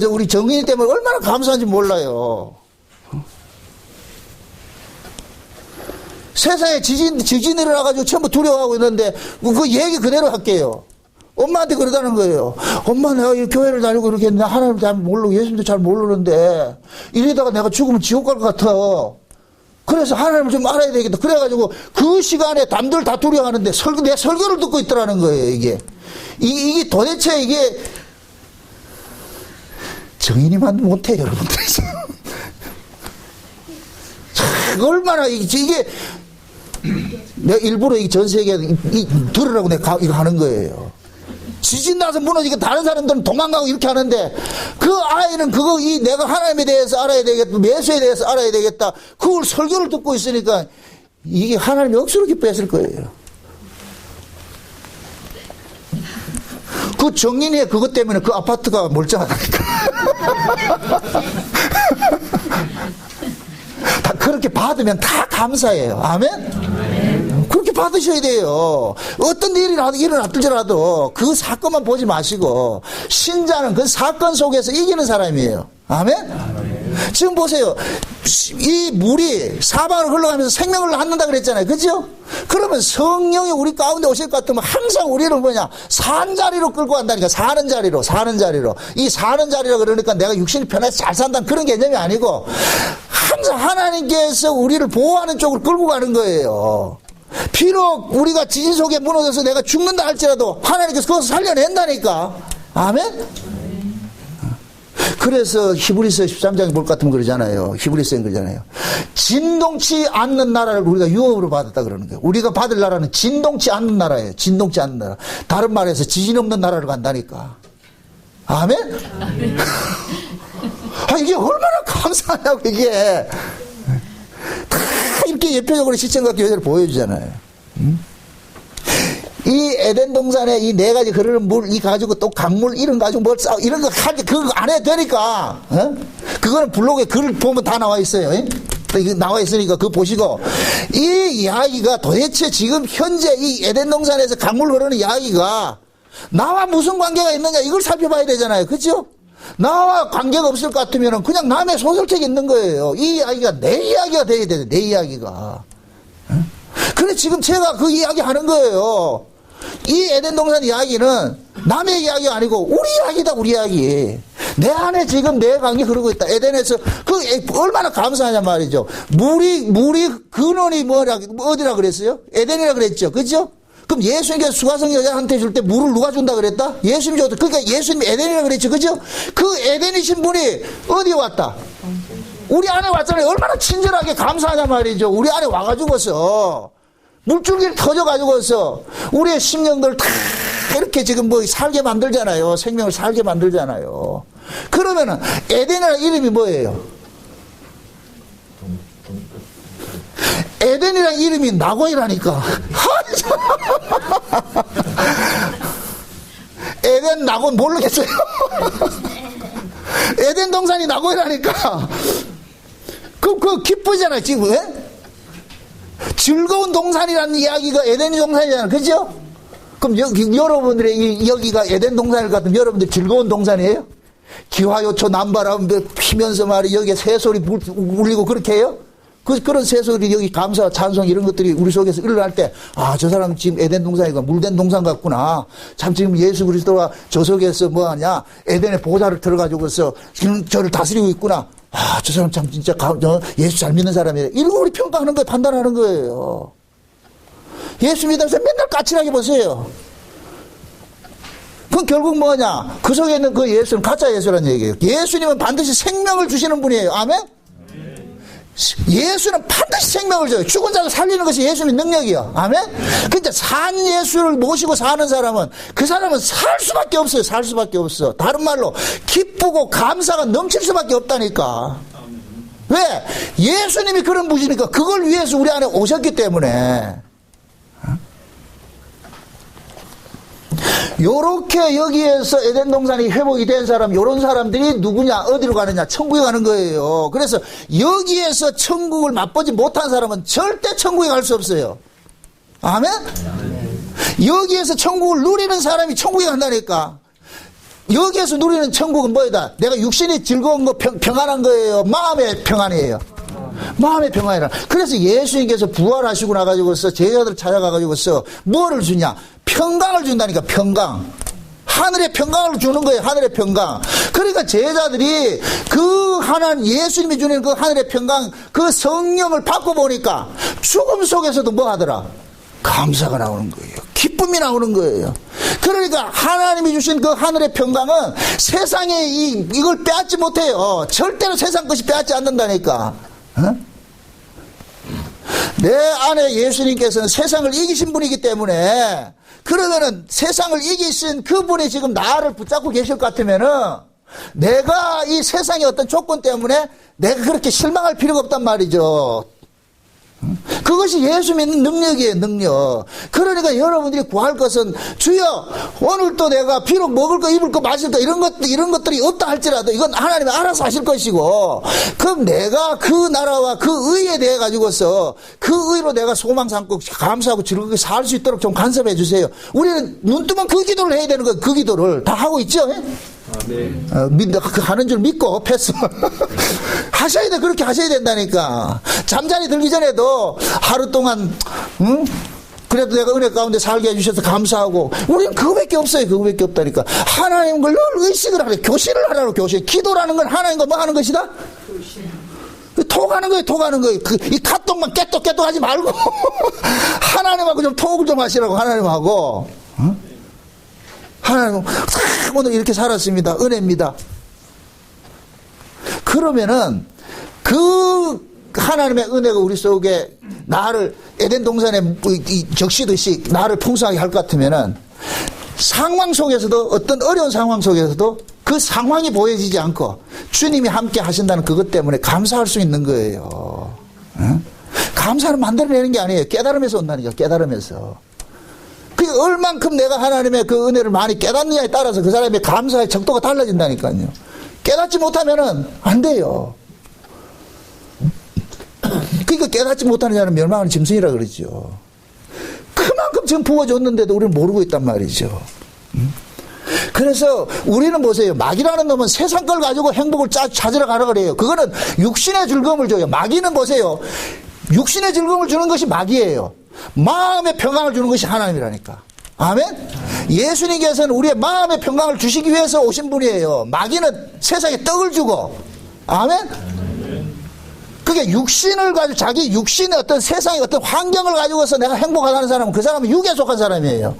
우리 정인이 때문에 얼마나 감사한지 몰라요. 세상에 지진이 일어나가지고 전부 두려워하고 있는데 그 얘기 그대로 할게요. 엄마한테 그러다는 거예요. 엄마 내가 이 교회를 다니고 이렇게 했는데 하나님도 잘 모르고 예수님도 잘 모르는데 이러다가 내가 죽으면 지옥 갈 것 같아. 그래서 하나님을 좀 알아야 되겠다. 그래가지고 그 시간에 남들 다 두려워하는데 내 설교를 듣고 있더라는 거예요. 이게 도대체 이게 정인이만 못해 여러분들. 얼마나 이게 내가 일부러 전 세계에 들으라고 내가 이거 하는 거예요. 지진 나서 무너지게 다른 사람들은 도망가고 이렇게 하는데 그 아이는 내가 하나님에 대해서 알아야 되겠다, 예수에 대해서 알아야 되겠다. 그걸 설교를 듣고 있으니까 이게 하나님이 억수로 기뻐했을 거예요. 그 정인이의 그것 때문에 그 아파트가 멀쩡하다니까. 다 그렇게 받으면 다 감사해요. 아멘? 그렇게 받으셔야 돼요. 어떤 일이 일어났더라도 그 사건만 보지 마시고 신자는 그 사건 속에서 이기는 사람이에요. 아멘? 지금 보세요. 이 물이 사방으로 흘러가면서 생명을 낳는다 그랬잖아요. 그죠? 그러면 성령이 우리 가운데 오실 것 같으면 항상 우리는 산 자리로 끌고 간다니까. 사는 자리로. 이 사는 자리로 그러니까 내가 육신이 편해서 잘 산다는 그런 개념이 아니고 항상 하나님께서 우리를 보호하는 쪽으로 끌고 가는 거예요. 비록 우리가 지진 속에 무너져서 내가 죽는다 할지라도 하나님께서 그것을 살려낸다니까. 아멘? 그래서 히브리서 13장에 볼 것 같으면 그러잖아요. 히브리서에 그러잖아요. 진동치 않는 나라를 우리가 유업으로 받았다 그러는 거예요. 우리가 받을 나라는 진동치 않는 나라예요. 진동치 않는 나라. 다른 말해서 지진 없는 나라로 간다니까. 아멘? 이게 얼마나 감사하냐고 이게. 다 이렇게 예표적으로 시청각 교회를 보여주잖아요. 이 에덴 동산에 이 네 가지 흐르는 물, 이 가지고 또 강물, 이런 가지고 뭘 싸우, 이런 거 그거 안 해도 되니까, 그거는 블로그에 글 보면 다 나와 있어요. 이거 나와 있으니까 그거 보시고. 이 이야기가 도대체 지금 현재 이 에덴 동산에서 강물 흐르는 이야기가 나와 무슨 관계가 있느냐, 이걸 살펴봐야 되잖아요. 그죠? 나와 관계가 없을 것 같으면 그냥 남의 소설책이 있는 거예요. 이 이야기가 내 이야기가 돼야 돼요. 내 이야기가. 근데 지금 제가 그 이야기 하는 거예요. 이 에덴 동산 이야기는 남의 이야기가 아니고 우리 이야기다. 우리 이야기. 내 안에 지금 내 관계 흐르고 있다. 에덴에서 얼마나 감사하냐 말이죠. 물이 근원이 어디라 그랬어요? 에덴이라 그랬죠. 그죠? 그럼 예수님께서 수가성 여자한테 줄 때 물을 누가 준다 그랬다? 예수님이 줬다. 그러니까 예수님이 에덴이라 그랬죠. 그죠? 그 에덴이신 분이 어디에 왔다? 우리 안에 왔잖아요. 얼마나 친절하게 감사하냐 말이죠. 우리 안에 와가지고서 물줄기를 터져가지고서 우리의 심령들 다 이렇게 지금 살게 만들잖아요. 생명을 살게 만들잖아요. 그러면은 에덴이라는 이름이 뭐예요? 에덴이라는 이름이 나고이라니까. 에덴 나고 모르겠어요. 에덴 동산이 나고이라니까. 그럼 기쁘잖아요, 지금. 왜? 즐거운 동산이라는 이야기가 에덴 동산이잖아요. 그죠? 그럼 여러분들의 여기가 에덴 동산일 것 같으면 여러분들 즐거운 동산이에요? 기화요초 남바람 피면서 말이 여기에 새소리 울리고 그렇게 해요? 그런 새소리 여기 감사 찬송 이런 것들이 우리 속에서 일어날 때 저 사람 지금 에덴 동산이가 물된 동산 같구나. 참 지금 예수 그리스도가 저 속에서 뭐하냐 에덴의 보좌를 들어가지고서 지금 저를 다스리고 있구나. 저 사람 참 진짜 예수 잘 믿는 사람이래. 이런 거 우리 평가하는 거예요. 판단하는 거예요. 예수 믿으면서 맨날 까칠하게 보세요. 그건 결국 뭐냐? 그 속에 있는 그 예수는 가짜 예수라는 얘기예요. 예수님은 반드시 생명을 주시는 분이에요. 아멘? 예수는 반드시 생명을 줘요. 죽은 자를 살리는 것이 예수님의 능력이요. 아멘? 근데 산 예수를 모시고 사는 사람은 그 사람은 살 수밖에 없어요. 살 수밖에 없어. 다른 말로 기쁘고 감사가 넘칠 수밖에 없다니까. 왜? 예수님이 그런 분이니까 그걸 위해서 우리 안에 오셨기 때문에. 요렇게 여기에서 에덴 동산이 회복이 된 사람, 요런 사람들이 누구냐, 어디로 가느냐, 천국에 가는 거예요. 그래서 여기에서 천국을 맛보지 못한 사람은 절대 천국에 갈 수 없어요. 아멘? 여기에서 천국을 누리는 사람이 천국에 간다니까. 여기에서 누리는 천국은 뭐이다? 내가 육신이 즐거운 거 평안한 거예요? 마음의 평안이에요? 마음의 평안이라. 그래서 예수님께서 부활하시고 나가지고서 제자들 찾아가가지고서 뭐를 주냐? 평강을 준다니까. 평강. 하늘의 평강을 주는 거예요. 하늘의 평강. 그러니까 제자들이 그 하나님 예수님이 주는 그 하늘의 평강, 그 성령을 받고 보니까 죽음 속에서도 뭐 하더라? 감사가 나오는 거예요. 기쁨이 나오는 거예요. 그러니까 하나님이 주신 그 하늘의 평강은 세상에 이걸 빼앗지 못해요. 절대로 세상 것이 빼앗지 않는다니까. 어? 내 안에 예수님께서는 세상을 이기신 분이기 때문에, 그러면은 세상을 이기신 그분이 지금 나를 붙잡고 계실 것 같으면은 내가 이 세상의 어떤 조건 때문에 내가 그렇게 실망할 필요가 없단 말이죠. 그것이 예수 믿는 능력이에요. 능력. 그러니까 여러분들이 구할 것은, 주여 오늘 또 내가 비록 먹을 거 입을 거 마실 거 이런 것들이 없다 할지라도 이건 하나님이 알아서 하실 것이고, 그럼 내가 그 나라와 그 의에 대해 가지고서 그 의로 내가 소망 삼고 감사하고 즐겁게 살 수 있도록 좀 간섭해 주세요. 우리는 눈 뜨면 그 기도를 해야 되는 거예요. 그 기도를 다 하고 있죠. 네. 하는 줄 믿고 패스. 하셔야 돼. 그렇게 하셔야 된다니까. 잠자리 들기 전에도 하루 동안, 그래도 내가 은혜 가운데 살게 해주셔서 감사하고. 우리는 그거밖에 없어요. 그거밖에 없다니까. 하나님 걸 늘 의식을 하래. 교실을 하라고. 교실. 기도라는 건 하나님과 뭐 하는 것이다? 톡하는 거예요. 톡하는 거예요. 이 카톡만 깨똑깨똑 하지 말고 하나님하고 좀 톡을 좀 하시라고. 하나님하고. 하나님, 오늘 이렇게 살았습니다. 은혜입니다. 그러면은 그 하나님의 은혜가 우리 속에 나를 에덴 동산에 적시듯이 나를 풍성하게 할 것 같으면은 상황 속에서도, 어떤 어려운 상황 속에서도 그 상황이 보여지지 않고 주님이 함께 하신다는 그것 때문에 감사할 수 있는 거예요. 응? 감사는 만들어내는 게 아니에요. 깨달음에서 온다니까. 깨달음에서. 얼만큼 내가 하나님의 그 은혜를 많이 깨닫느냐에 따라서 그 사람의 감사의 정도가 달라진다니까요. 깨닫지 못하면은 안 돼요. 그러니까 깨닫지 못하는 자는 멸망하는 짐승이라 그러죠. 그만큼 지금 부어줬는데도 우리는 모르고 있단 말이죠. 그래서 우리는 보세요. 마귀라는 놈은 세상 걸 가지고 행복을 찾으러 가라 그래요. 그거는 육신의 즐거움을 줘요. 마귀는 보세요. 육신의 즐거움을 주는 것이 마귀예요. 마음의 평강을 주는 것이 하나님이라니까. 아멘? 예수님께서는 우리의 마음의 평강을 주시기 위해서 오신 분이에요. 마귀는 세상에 떡을 주고. 아멘? 그게 육신을 가지고, 자기 육신의 어떤 세상의 어떤 환경을 가지고서 내가 행복하다는 사람은 그 사람은 육에 속한 사람이에요.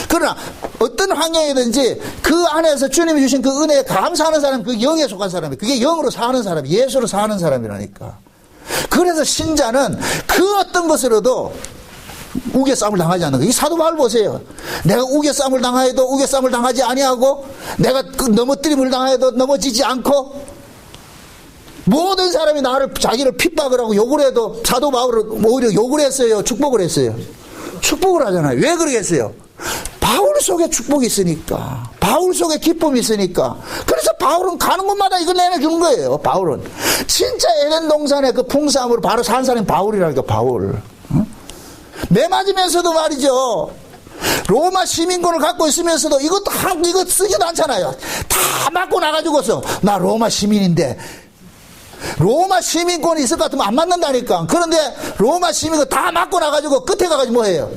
그러나 어떤 환경이든지 그 안에서 주님이 주신 그 은혜에 감사하는 사람은 그 영에 속한 사람이에요. 그게 영으로 사는 사람, 예수로 사는 사람이라니까. 그래서 신자는 그 어떤 것으로도 우겨 싸움을 당하지 않는 거예요. 이 사도 바울 보세요. 내가 우겨 싸움을 당하여도 우겨 싸움을 당하지 아니하고, 내가 그 넘어뜨림을 당하여도 넘어지지 않고, 모든 사람이 나를, 자기를 핍박을 하고 욕을 해도 사도 바울은 오히려 욕을 했어요? 축복을 했어요? 축복을 하잖아요. 왜 그러겠어요? 바울 속에 축복이 있으니까. 바울 속에 기쁨이 있으니까. 그래서 바울은 가는 곳마다 이걸 내려주는 거예요. 바울은 진짜 에덴 동산의 그 풍성함으로 바로 산 사람이 바울이라니까. 바울. 매 맞으면서도 말이죠. 로마 시민권을 갖고 있으면서도 이거 쓰지도 않잖아요. 다 맞고 나가지고서 나 로마 시민인데, 로마 시민권이 있을 것 같으면 안 맞는다니까. 그런데 로마 시민권 다 맞고 나가지고 끝에 가가지고 뭐 해요?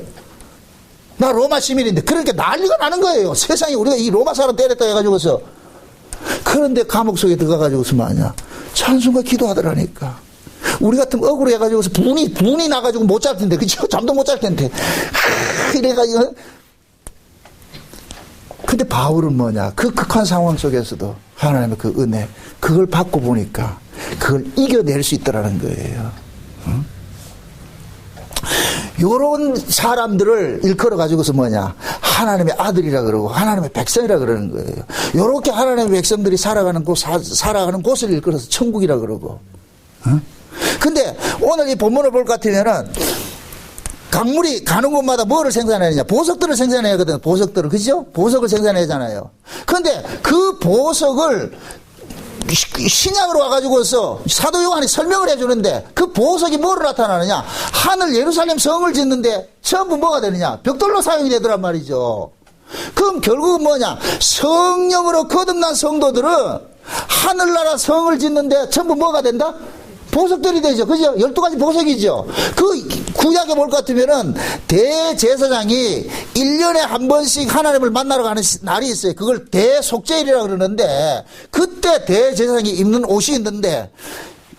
나 로마 시민인데. 그러니까 난리가 나는 거예요. 세상에 우리가 이 로마 사람 때렸다 해가지고서. 그런데 감옥 속에 들어가가지고서 뭐하냐? 찬송과 기도하더라니까. 우리 같으면 억울해가지고서 분이 나가지고 못 잘 텐데. 그쵸? 잠도 못 잘 텐데. 이래가지고. 근데 바울은 뭐냐? 그 극한 상황 속에서도 하나님의 그 은혜, 그걸 받고 보니까 그걸 이겨낼 수 있더라는 거예요. 요런 사람들을 일컬어 가지고서 뭐냐, 하나님의 아들이라 그러고 하나님의 백성이라 그러는 거예요. 요렇게 하나님의 백성들이 살아가는 곳을 일컬어서 천국이라 그러고. 근데 오늘 이 본문을 볼 것 같으면은 강물이 가는 곳마다 뭐를 생산해내냐, 보석들을 생산해야 하거든. 보석들을, 그죠? 보석을 생산해야잖아요. 근데 그 보석을 신약으로 와가지고서 사도 요한이 설명을 해주는데, 그 보석이 뭐로 나타나느냐, 하늘 예루살렘 성을 짓는데 전부 뭐가 되느냐, 벽돌로 사용이 되더란 말이죠. 그럼 결국은 뭐냐, 성령으로 거듭난 성도들은 하늘나라 성을 짓는데 전부 뭐가 된다? 보석들이 되죠. 그죠? 12가지 보석이죠. 그 구약에 볼 것 같으면은 대제사장이 1년에 한 번씩 하나님을 만나러 가는 날이 있어요. 그걸 대속죄일이라고 그러는데, 그때 대제사장이 입는 옷이 있는데,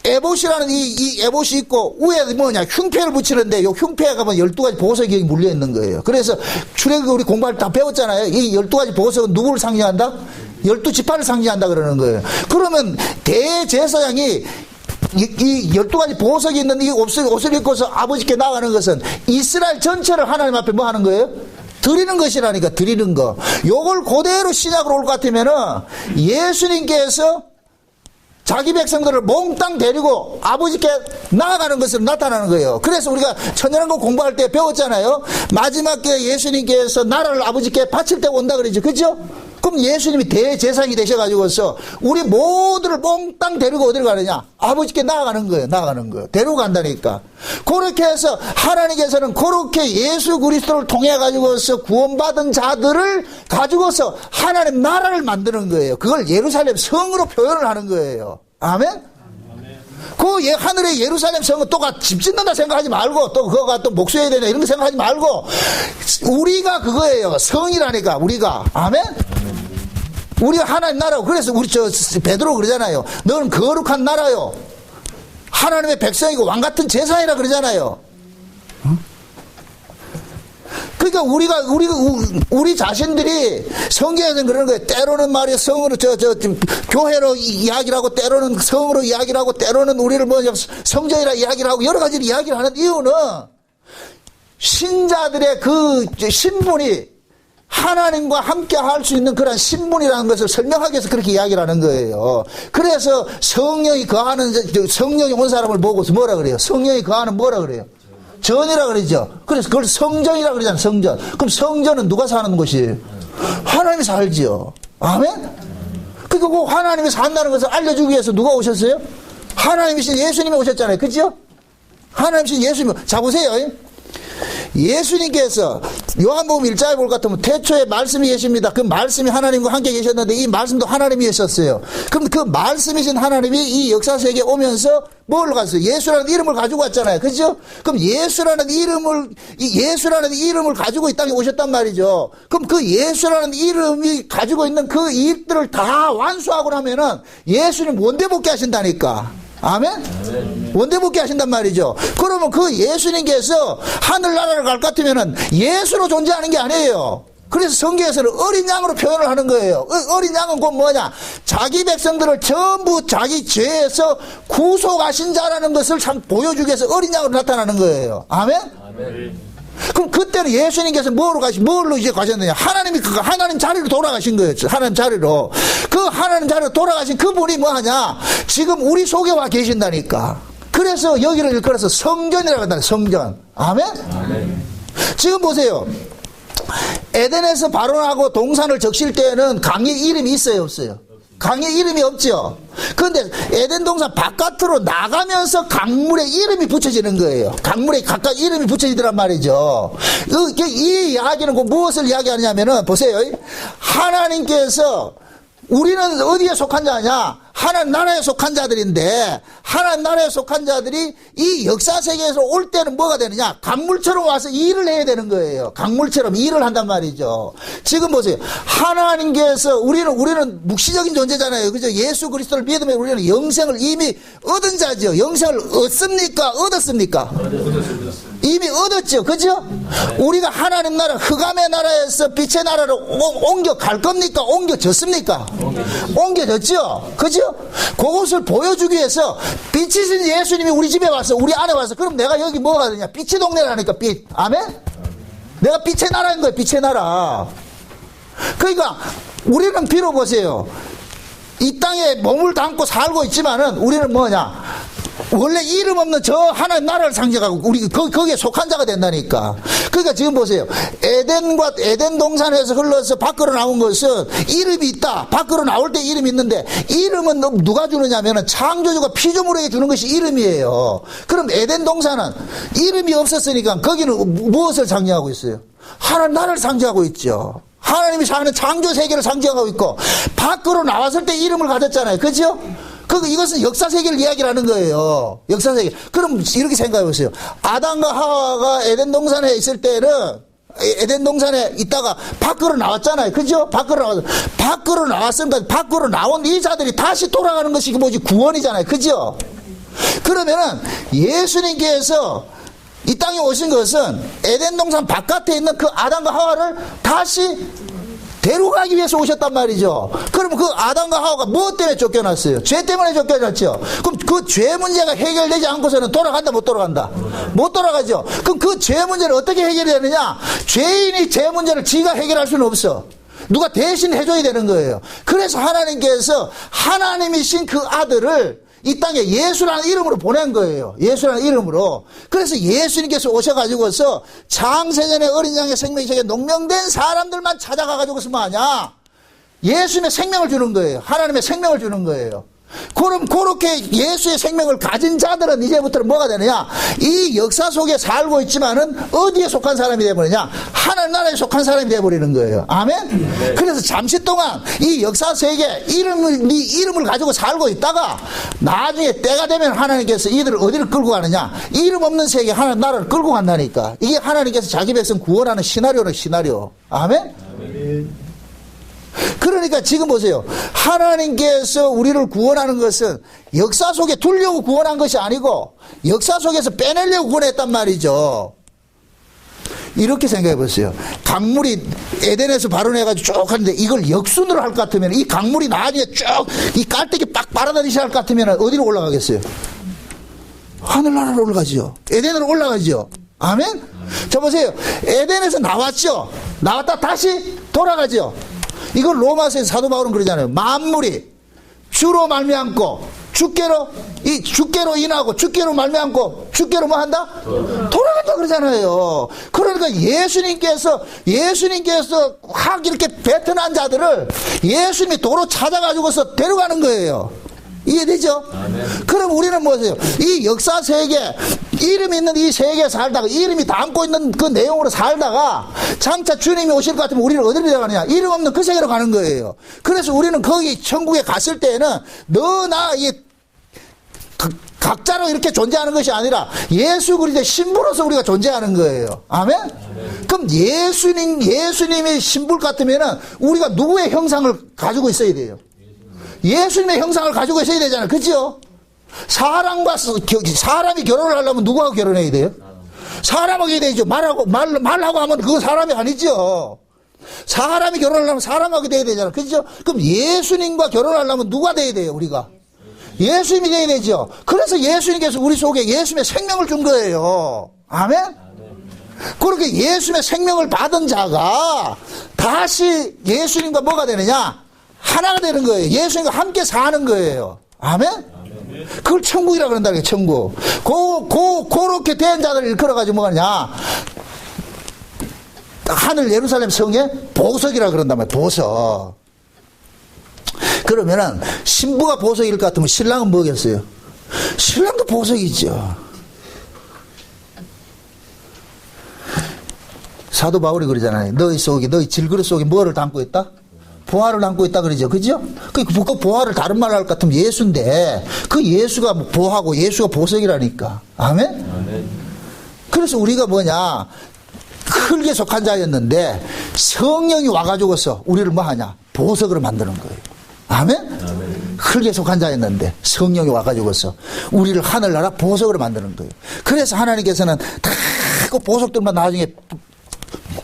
에봇이라는 이 에봇이 있고, 위에 뭐냐, 흉패를 붙이는데, 요 흉패에 가면 12가지 보석이 물려 있는 거예요. 그래서 출애굽 우리 공부할 때 다 배웠잖아요. 이 12가지 보석은 누구를 상징한다? 12지파를 상징한다 그러는 거예요. 그러면 대제사장이 이 12가지 보석이 있는 이 옷을 입고서 아버지께 나가는 것은 이스라엘 전체를 하나님 앞에 뭐 하는 거예요? 드리는 것이라니까, 드리는 거. 요걸 그대로 신약으로 올 것 같으면은 예수님께서 자기 백성들을 몽땅 데리고 아버지께 나아가는 것으로 나타나는 거예요. 그래서 우리가 천연왕국 공부할 때 배웠잖아요. 마지막 때 예수님께서 나라를 아버지께 바칠 때가 온다 그러죠. 그죠? 그럼 예수님이 대제사장이 되셔가지고서 우리 모두를 몽땅 데리고 어디로 가느냐? 아버지께 나아가는 거예요. 나아가는 거예요. 데리고 간다니까. 그렇게 해서 하나님께서는 그렇게 예수 그리스도를 통해 가지고서 구원받은 자들을 가지고서 하나님 나라를 만드는 거예요. 그걸 예루살렘 성으로 표현을 하는 거예요. 아멘? 그 하늘의 예루살렘 성은 또 집 짓는다 생각하지 말고, 또 그거가 또 목수해야 되냐 이런 거 생각하지 말고, 우리가 그거예요. 성이라니까, 우리가. 아멘? 우리가 하나님 나라고. 그래서 우리 베드로 그러잖아요. 너는 거룩한 나라요, 하나님의 백성이고 왕같은 제사이라 그러잖아요. 그러니까 우리 자신들이 성경에서는 그러는 거예요. 때로는 말이야 성으로 교회로 이야기를 하고, 때로는 성으로 이야기를 하고, 때로는 우리를 뭐냐 성전이라 이야기를 하고, 여러 가지를 이야기를 하는 이유는 신자들의 그 신분이 하나님과 함께 할 수 있는 그런 신분이라는 것을 설명하기 위해서 그렇게 이야기를 하는 거예요. 그래서 성령이 거하는, 성령이 온 사람을 보고서 뭐라 그래요? 성령이 거하는 뭐라 그래요? 전이라 그러죠. 그래서 그걸 성전이라 그러잖아요. 성전. 그럼 성전은 누가 사는 곳이에요? 하나님이 살지요. 아멘? 그러니까 그 하나님이 산다는 것을 알려주기 위해서 누가 오셨어요? 하나님이신 예수님이 오셨잖아요. 그죠? 하나님이신 예수님. 자, 보세요. 예수님께서 요한복음 1장에 볼 것 같으면 태초에 말씀이 계십니다. 그 말씀이 하나님과 함께 계셨는데 이 말씀도 하나님이 계셨어요. 그럼 그 말씀이신 하나님이 이 역사 세계에 오면서 뭘 갔어요? 예수라는 이름을 가지고 왔잖아요. 그죠? 그럼 예수라는 이름을 가지고 이 땅에 오셨단 말이죠. 그럼 그 예수라는 이름이 가지고 있는 그 일들을 다 완수하고 나면은 예수님 원대복귀 하신다니까. 아멘? 원대복귀 하신단 말이죠. 그러면 그 예수님께서 하늘나라를 갈 것 같으면은 예수로 존재하는 게 아니에요. 그래서 성경에서는 어린 양으로 표현을 하는 거예요. 어린 양은 곧 뭐냐? 자기 백성들을 전부 자기 죄에서 구속하신 자라는 것을 참 보여주기 위해서 어린 양으로 나타나는 거예요. 아멘? 아멘. 그럼 그때는 예수님께서 뭘로 이제 가셨느냐? 하나님 자리로 돌아가신 거예요. 하나님 자리로. 그 하나님 자리로 돌아가신 그분이 뭐 하냐? 지금 우리 속에 와 계신다니까. 그래서 여기를 일컬어서 성전이라고 한다. 성전. 아멘? 아멘. 지금 보세요. 에덴에서 발원하고 동산을 적실 때에는 강의 이름이 있어요, 없어요? 강의 이름이 없죠. 그런데 에덴 동산 바깥으로 나가면서 강물에 이름이 붙여지는 거예요. 강물에 각각 이름이 붙여지더란 말이죠. 이 이야기는 무엇을 이야기하냐면은 보세요. 하나님께서 우리는 어디에 속한 자냐? 하나님 나라에 속한 자들인데, 하나님 나라에 속한 자들이 이 역사 세계에서 올 때는 뭐가 되느냐? 강물처럼 와서 일을 해야 되는 거예요. 강물처럼 일을 한단 말이죠. 지금 보세요. 하나님께서 우리는 묵시적인 존재잖아요. 그죠? 예수 그리스도를 믿으면 우리는 영생을 이미 얻은 자죠. 영생을 얻습니까? 얻었습니까? 이미 얻었죠. 그죠? 우리가 하나님 나라, 흑암의 나라에서 빛의 나라로 옮겨갈 겁니까? 옮겨졌습니까? 옮겨졌죠? 그죠? 그것을 보여주기 위해서 빛이신 예수님이 우리 집에 와서, 우리 안에 와서, 그럼 내가 여기 뭐가 되냐? 빛의 동네라니까, 빛. 아멘? 내가 빛의 나라인 거예요, 빛의 나라. 그러니까, 우리는 비록 보세요. 이 땅에 몸을 담고 살고 있지만은, 우리는 뭐냐? 원래 이름 없는 저 하나님 나라를 상징하고 우리 거기에 속한 자가 된다니까. 그러니까 지금 보세요. 에덴 동산에서 흘러서 밖으로 나온 것은 이름이 있다. 밖으로 나올 때 이름이 있는데 이름은 누가 주느냐면은 창조주가 피조물에게 주는 것이 이름이에요. 그럼 에덴 동산은 이름이 없었으니까 거기는 무엇을 상징하고 있어요? 하나님 나라를 상징하고 있죠. 하나님이 사는 창조 세계를 상징하고 있고 밖으로 나왔을 때 이름을 가졌잖아요. 그죠? 이것은 역사 세계를 이야기하는 거예요. 역사 세계. 그럼 이렇게 생각해 보세요. 아담과 하와가 에덴 동산에 있을 때는 에덴 동산에 있다가 밖으로 나왔잖아요. 그죠? 밖으로 나왔으니까 밖으로 나온 이 자들이 다시 돌아가는 것이 뭐지? 구원이잖아요. 그죠? 그러면은 예수님께서 이 땅에 오신 것은 에덴 동산 바깥에 있는 그 아담과 하와를 다시 데려가기 위해서 오셨단 말이죠. 그럼 그 아담과 하와가 무엇 때문에 쫓겨났어요? 죄 때문에 쫓겨났죠. 그럼 그 죄 문제가 해결되지 않고서는 돌아간다, 못 돌아간다? 못 돌아가죠. 그럼 그 죄 문제를 어떻게 해결되느냐? 죄인이 죄 문제를 지가 해결할 수는 없어. 누가 대신 해줘야 되는 거예요. 그래서 하나님께서 하나님이신 그 아들을 이 땅에 예수라는 이름으로 보낸 거예요. 예수라는 이름으로. 그래서 예수님께서 오셔가지고서 창세전에 어린 양의 생명이 저게 농명된 사람들만 찾아가가지고서 뭐하냐? 예수님의 생명을 주는 거예요. 하나님의 생명을 주는 거예요. 그럼 그렇게 예수의 생명을 가진 자들은 이제부터는 뭐가 되느냐? 이 역사 속에 살고 있지만은 어디에 속한 사람이 되어버리냐? 하나님 나라에 속한 사람이 되어버리는 거예요. 아멘? 네. 그래서 잠시 동안 이 역사 세계 이름을 가지고 살고 있다가 나중에 때가 되면 하나님께서 이들을 어디를 끌고 가느냐? 이름 없는 세계 하나님 나라를 끌고 간다니까. 이게 하나님께서 자기 백성 구원하는 시나리오는 시나리오. 아멘? 아멘. 그러니까 지금 보세요. 하나님께서 우리를 구원하는 것은 역사 속에 두려고 구원한 것이 아니고 역사 속에서 빼내려고 구원했단 말이죠. 이렇게 생각해 보세요. 강물이 에덴에서 발원해가지고 쭉 하는데 이걸 역순으로 할 것 같으면 이 강물이 나중에 쭉 이 깔때기 빡 빨아들이시 할 것 같으면 어디로 올라가겠어요? 하늘나라로 올라가죠. 에덴으로 올라가죠. 아멘? 자 보세요. 에덴에서 나왔죠. 나왔다 다시 돌아가죠. 이걸 로마서에서 사도 바울은 그러잖아요. 만물이 주로 말미암고 주께로 인하고 주께로 말미암고 주께로 뭐 한다? 돌아간다 그러잖아요. 그러니까 예수님께서 확 이렇게 배턴한 자들을 예수님이 도로 찾아가지고서 데려가는 거예요. 이해되죠? 아멘. 그럼 우리는 뭐예요? 이 역사 세계, 이름 있는 이 세계에 살다가, 이름이 담고 있는 그 내용으로 살다가, 장차 주님이 오실 것 같으면 우리는 어디로 데려가느냐? 이름 없는 그 세계로 가는 거예요. 그래서 우리는 거기 천국에 갔을 때에는 너나 각자로 이렇게 존재하는 것이 아니라 예수 그리스도의 신부로서 우리가 존재하는 거예요. 아멘? 아멘. 그럼 예수님의 신부 같으면은 우리가 누구의 형상을 가지고 있어야 돼요? 예수님의 형상을 가지고 있어야 되잖아요. 그죠? 사람이 결혼을 하려면 누구하고 결혼해야 돼요? 사람하고 해야 되죠. 말하고 하면 그거 사람이 아니죠. 사람이 결혼하려면 사람하고 돼야 되잖아요. 그죠? 그럼 예수님과 결혼하려면 누가 돼야 돼요, 우리가? 예수님이 돼야 되죠. 그래서 예수님께서 우리 속에 예수님의 생명을 준 거예요. 아멘? 그렇게 예수님의 생명을 받은 자가 다시 예수님과 뭐가 되느냐? 하나가 되는 거예요. 예수님과 함께 사는 거예요. 아멘? 그걸 천국이라고 그런다, 천국. 그렇게 된 자들을 일컬어가지고 뭐가 하냐? 하늘 예루살렘 성에 보석이라고 그런단 말이에요. 보석. 그러면은, 신부가 보석일 것 같으면 신랑은 뭐겠어요? 신랑도 보석이죠. 사도 바울이 그러잖아요. 너희 질그릇 속에 뭐를 담고 있다? 보화를 담고 있다 그러죠. 그죠? 그 보화를 다른 말로 할 것 같으면 예수인데 그 예수가 보화고 예수가 보석이라니까. 아멘? 아멘. 그래서 우리가 뭐냐? 흙에 속한 자였는데 성령이 와가지고서 우리를 뭐 하냐? 보석으로 만드는 거예요. 아멘? 아멘. 흙에 속한 자였는데 성령이 와가지고서 우리를 하늘나라 보석으로 만드는 거예요. 그래서 하나님께서는 다 그 보석들만 나중에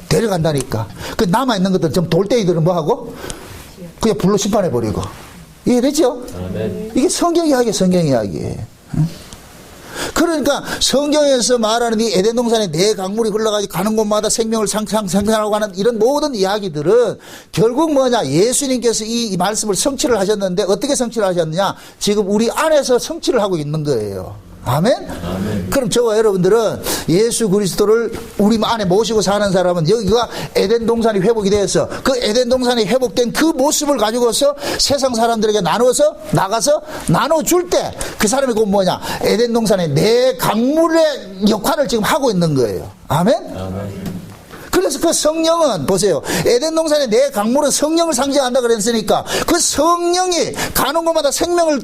데려간다니까. 그 남아있는 것들 좀 돌덩이들은 뭐하고? 그냥 불로 심판해버리고. 이해되죠? 이게 성경 이야기예요, 성경 이야기. 그러니까 성경에서 말하는 이 에덴 동산에 네 강물이 흘러가지고 가는 곳마다 생명을 생산하고 하는 이런 모든 이야기들은 결국 뭐냐, 예수님께서 이 말씀을 성취를 하셨는데 어떻게 성취를 하셨느냐, 지금 우리 안에서 성취를 하고 있는 거예요. 아멘? 아멘. 그럼 저와 여러분들은 예수 그리스도를 우리 안에 모시고 사는 사람은 여기가 에덴 동산이 회복이 되어서 그 에덴 동산이 회복된 그 모습을 가지고서 세상 사람들에게 나눠서 나가서 나눠줄 때 그 사람이 곧 뭐냐, 에덴 동산의 네 강물의 역할을 지금 하고 있는 거예요. 아멘? 아멘. 그래서 그 성령은 보세요. 에덴 동산의 네 강물은 성령을 상징한다 그랬으니까 그 성령이 가는 곳마다 생명을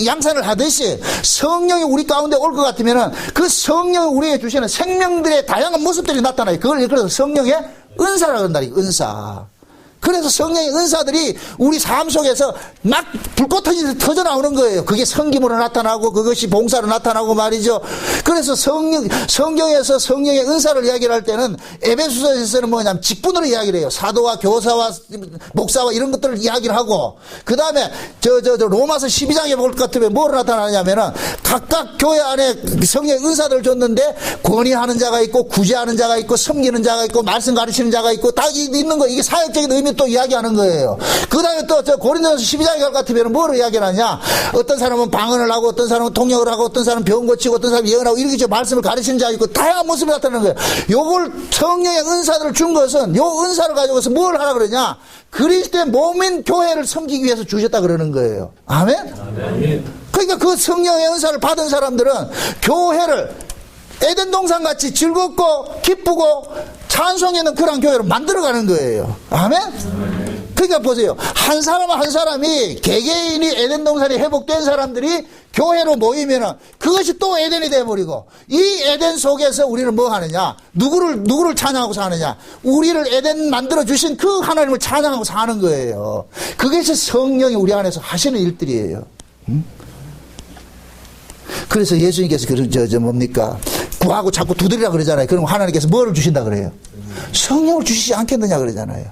양산을 하듯이 성령이 우리 가운데 올 것 같으면은 그 성령이 우리에게 주시는 생명들의 다양한 모습들이 나타나요. 그걸 그래서 성령의 은사라고 한다. 은사. 그래서 성령의 은사들이 우리 삶 속에서 막 불꽃 터져 나오는 거예요. 그게 성김으로 나타나고 그것이 봉사로 나타나고 말이죠. 그래서 성경에서 성령의 은사를 이야기를 할 때는 에베소서에서는 뭐냐면 직분으로 이야기를 해요. 사도와 교사와 목사와 이런 것들을 이야기를 하고, 그 다음에 로마서 12장에 볼 것 같으면 뭐로 나타나냐면은 각각 교회 안에 성령의 은사들을 줬는데 권위하는 자가 있고 구제하는 자가 있고 섬기는 자가 있고 말씀 가르치는 자가 있고 다 있는 거. 이게 사역적인 의미 또 이야기하는 거예요. 그 다음에 또 고린도전서 12장에 갈 것 같으면 뭐로 이야기를 하냐, 어떤 사람은 방언을 하고 어떤 사람은 통역을 하고 어떤 사람은 병 고치고 어떤 사람은 예언하고 이렇게 말씀을 가르치는 자가 있고 다양한 모습이 나타나는 거예요. 요걸 성령의 은사들을 준 것은 요 은사를 가지고서 뭘 하라 그러냐, 그리스도의 몸인 교회를 섬기기 위해서 주셨다 그러는 거예요. 아멘? 아멘. 그러니까 그 성령의 은사를 받은 사람들은 교회를 에덴 동산같이 즐겁고 기쁘고 찬송하는 그런 교회로 만들어가는 거예요. 아멘? 그러니까 보세요. 한 사람 한 사람이 개개인이 에덴 동산이 회복된 사람들이 교회로 모이면은 그것이 또 에덴이 되어버리고, 이 에덴 속에서 우리는 뭐 하느냐, 누구를 찬양하고 사느냐, 우리를 에덴 만들어주신 그 하나님을 찬양하고 사는 거예요. 그것이 성령이 우리 안에서 하시는 일들이에요. 그래서 예수님께서 뭡니까? 구하고 자꾸 두드리라 그러잖아요. 그럼 하나님께서 뭐를 주신다 그래요? 성령을 주시지 않겠느냐 그러잖아요.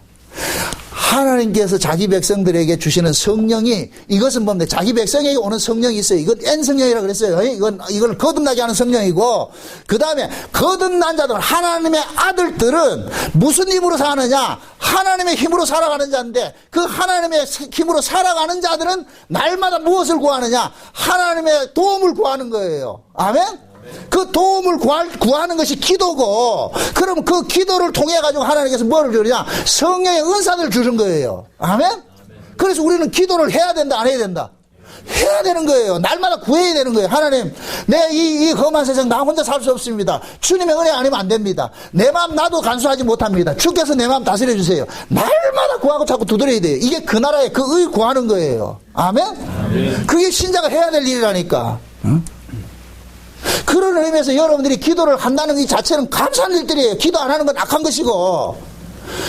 하나님께서 자기 백성들에게 주시는 성령이, 이것은 뭡니까? 자기 백성에게 오는 성령이 있어요. 이건 N 성령이라고 그랬어요. 이걸 거듭나게 하는 성령이고, 그 다음에 거듭난 자들, 하나님의 아들들은 무슨 힘으로 사느냐? 하나님의 힘으로 살아가는 자인데, 그 하나님의 힘으로 살아가는 자들은 날마다 무엇을 구하느냐? 하나님의 도움을 구하는 거예요. 아멘? 그 도움을 구하는 것이 기도고, 그럼 그 기도를 통해 가지고 하나님께서 뭐를 주느냐? 성령의 은사를 주는 거예요. 아멘? 그래서 우리는 기도를 해야 된다, 안 해야 된다? 해야 되는 거예요. 날마다 구해야 되는 거예요. 하나님, 내 이 험한 세상 나 혼자 살 수 없습니다. 주님의 은혜 아니면 안 됩니다. 내 마음 나도 간수하지 못합니다. 주께서 내 마음 다스려 주세요. 날마다 구하고 자꾸 두드려야 돼요. 이게 그 나라의 그 의 구하는 거예요. 아멘? 그게 신자가 해야 될 일이라니까. 응? 그런 의미에서 여러분들이 기도를 한다는 이 자체는 감사한 일들이에요. 기도 안 하는 건 악한 것이고,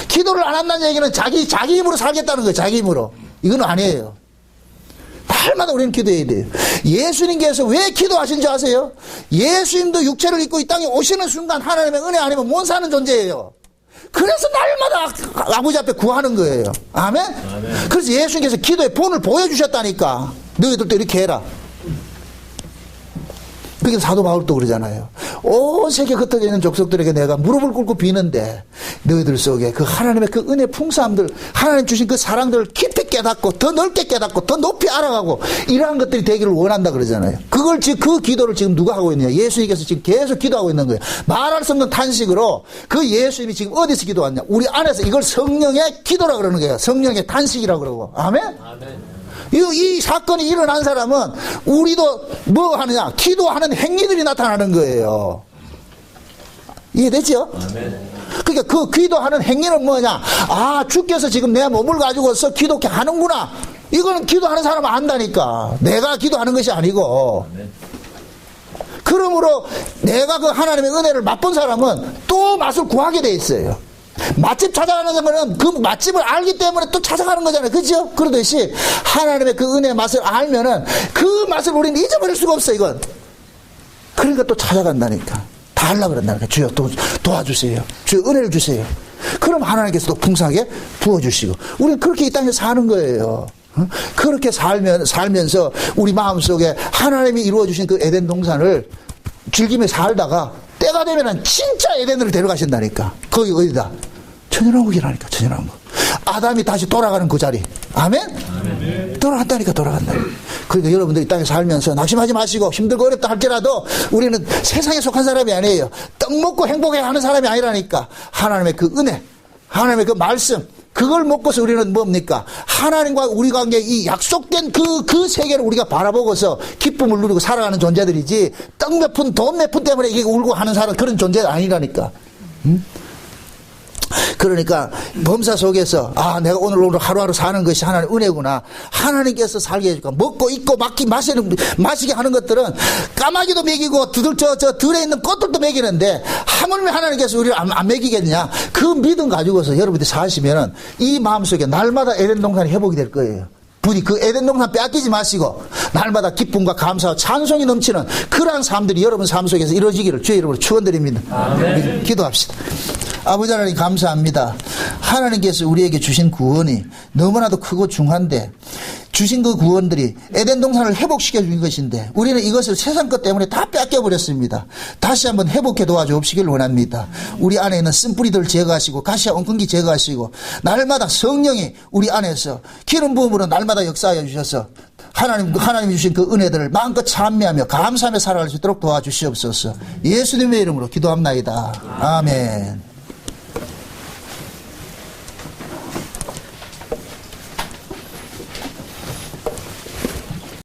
기도를 안 한다는 얘기는 자기 힘으로 살겠다는 거예요. 자기 힘으로. 이건 아니에요. 날마다 우리는 기도해야 돼요. 예수님께서 왜 기도하신 줄 아세요? 예수님도 육체를 입고 이 땅에 오시는 순간 하나님의 은혜 아니면 못 사는 존재예요. 그래서 날마다 아버지 앞에 구하는 거예요. 아멘? 아멘. 그래서 예수님께서 기도의 본을 보여주셨다니까. 너희들도 이렇게 해라. 그게 사도 바울도 그러잖아요. 온 세계 흩어져 있는 족속들에게 내가 무릎을 꿇고 비는데 너희들 속에 그 하나님의 그 은혜 풍성함들, 하나님 주신 그 사랑들을 깊이 깨닫고 더 넓게 깨닫고 더 높이 알아가고 이러한 것들이 되기를 원한다 그러잖아요. 그걸 지금 그 기도를 지금 누가 하고 있느냐? 예수님께서 지금 계속 기도하고 있는 거예요. 말할 수 없는 탄식으로 그 예수님이 지금 어디서 기도하냐? 우리 안에서. 이걸 성령의 기도라 그러는 거예요. 성령의 탄식이라고 그러고. 아멘? 아멘. 이 사건이 일어난 사람은 우리도 뭐 하느냐? 기도하는 행위들이 나타나는 거예요. 이해되죠? 그러니까 그 기도하는 행위는 뭐냐? 아, 주께서 지금 내 몸을 가지고서 기도케 하는구나. 이거는 기도하는 사람은 안다니까. 내가 기도하는 것이 아니고. 그러므로 내가 그 하나님의 은혜를 맛본 사람은 또 맛을 구하게 돼 있어요. 맛집 찾아가는 거는 그 맛집을 알기 때문에 또 찾아가는 거잖아요. 그죠? 그러듯이 하나님의 그 은혜의 맛을 알면은 그 맛을 우리는 잊어버릴 수가 없어, 이건. 그러니까 또 찾아간다니까. 다 하려고 그런다니까. 주여 도와주세요. 주여 은혜를 주세요. 그럼 하나님께서도 풍성하게 부어주시고, 우리는 그렇게 이 땅에 사는 거예요. 그렇게 살면서 우리 마음속에 하나님이 이루어주신 그 에덴 동산을 즐기며 살다가 때가 되면은 진짜 에덴으로 데려가신다니까. 거기 어디다? 천연왕국이라니까. 천연왕국. 아담이 다시 돌아가는 그 자리. 아멘? 아멘. 돌아간다니까. 그러니까 여러분들이 땅에 살면서 낙심하지 마시고 힘들고 어렵다 할지라도 우리는 세상에 속한 사람이 아니에요. 떡 먹고 행복해 하는 사람이 아니라니까. 하나님의 그 은혜, 하나님의 그 말씀, 그걸 먹고서 우리는 뭡니까? 하나님과 우리 관계, 이 약속된 그 세계를 우리가 바라보고서 기쁨을 누리고 살아가는 존재들이지, 떡 몇 푼, 돈 몇 푼 때문에 이게 울고 하는 사람, 그런 존재가 아니라니까. 응? 그러니까 범사 속에서 내가 오늘 하루하루 사는 것이 하나님의 은혜구나. 하나님께서 살게 해줄까. 먹고 입고 마시게 하는 것들은 까마귀도 먹이고 들에 있는 꽃들도 먹이는데 하물며 하나님께서 우리를 안 먹이겠냐. 그 믿음 가지고서 여러분들이 사시면은 이 마음속에 날마다 에덴 동산이 회복이 될 거예요. 부디 그 에덴 동산 빼앗기지 마시고 날마다 기쁨과 감사와 찬송이 넘치는 그러한 삶들이 여러분 삶 속에서 이루어지기를 주의 이름으로 축원드립니다. 아멘. 기도합시다. 아버지 하나님 감사합니다. 하나님께서 우리에게 주신 구원이 너무나도 크고 중한데, 주신 그 구원들이 에덴 동산을 회복시켜 준 것인데 우리는 이것을 세상 것 때문에 다 뺏겨버렸습니다. 다시 한번 회복해 도와주옵시길 원합니다. 우리 안에 있는 쓴뿌리들 제거하시고 가시와 엉겅기 제거하시고 날마다 성령이 우리 안에서 기름 부음으로 날마다 역사하여 주셔서 하나님이 주신 그 은혜들을 마음껏 찬미하며 감사하며 살아갈 수 있도록 도와주시옵소서. 예수님의 이름으로 기도합나이다. 아멘.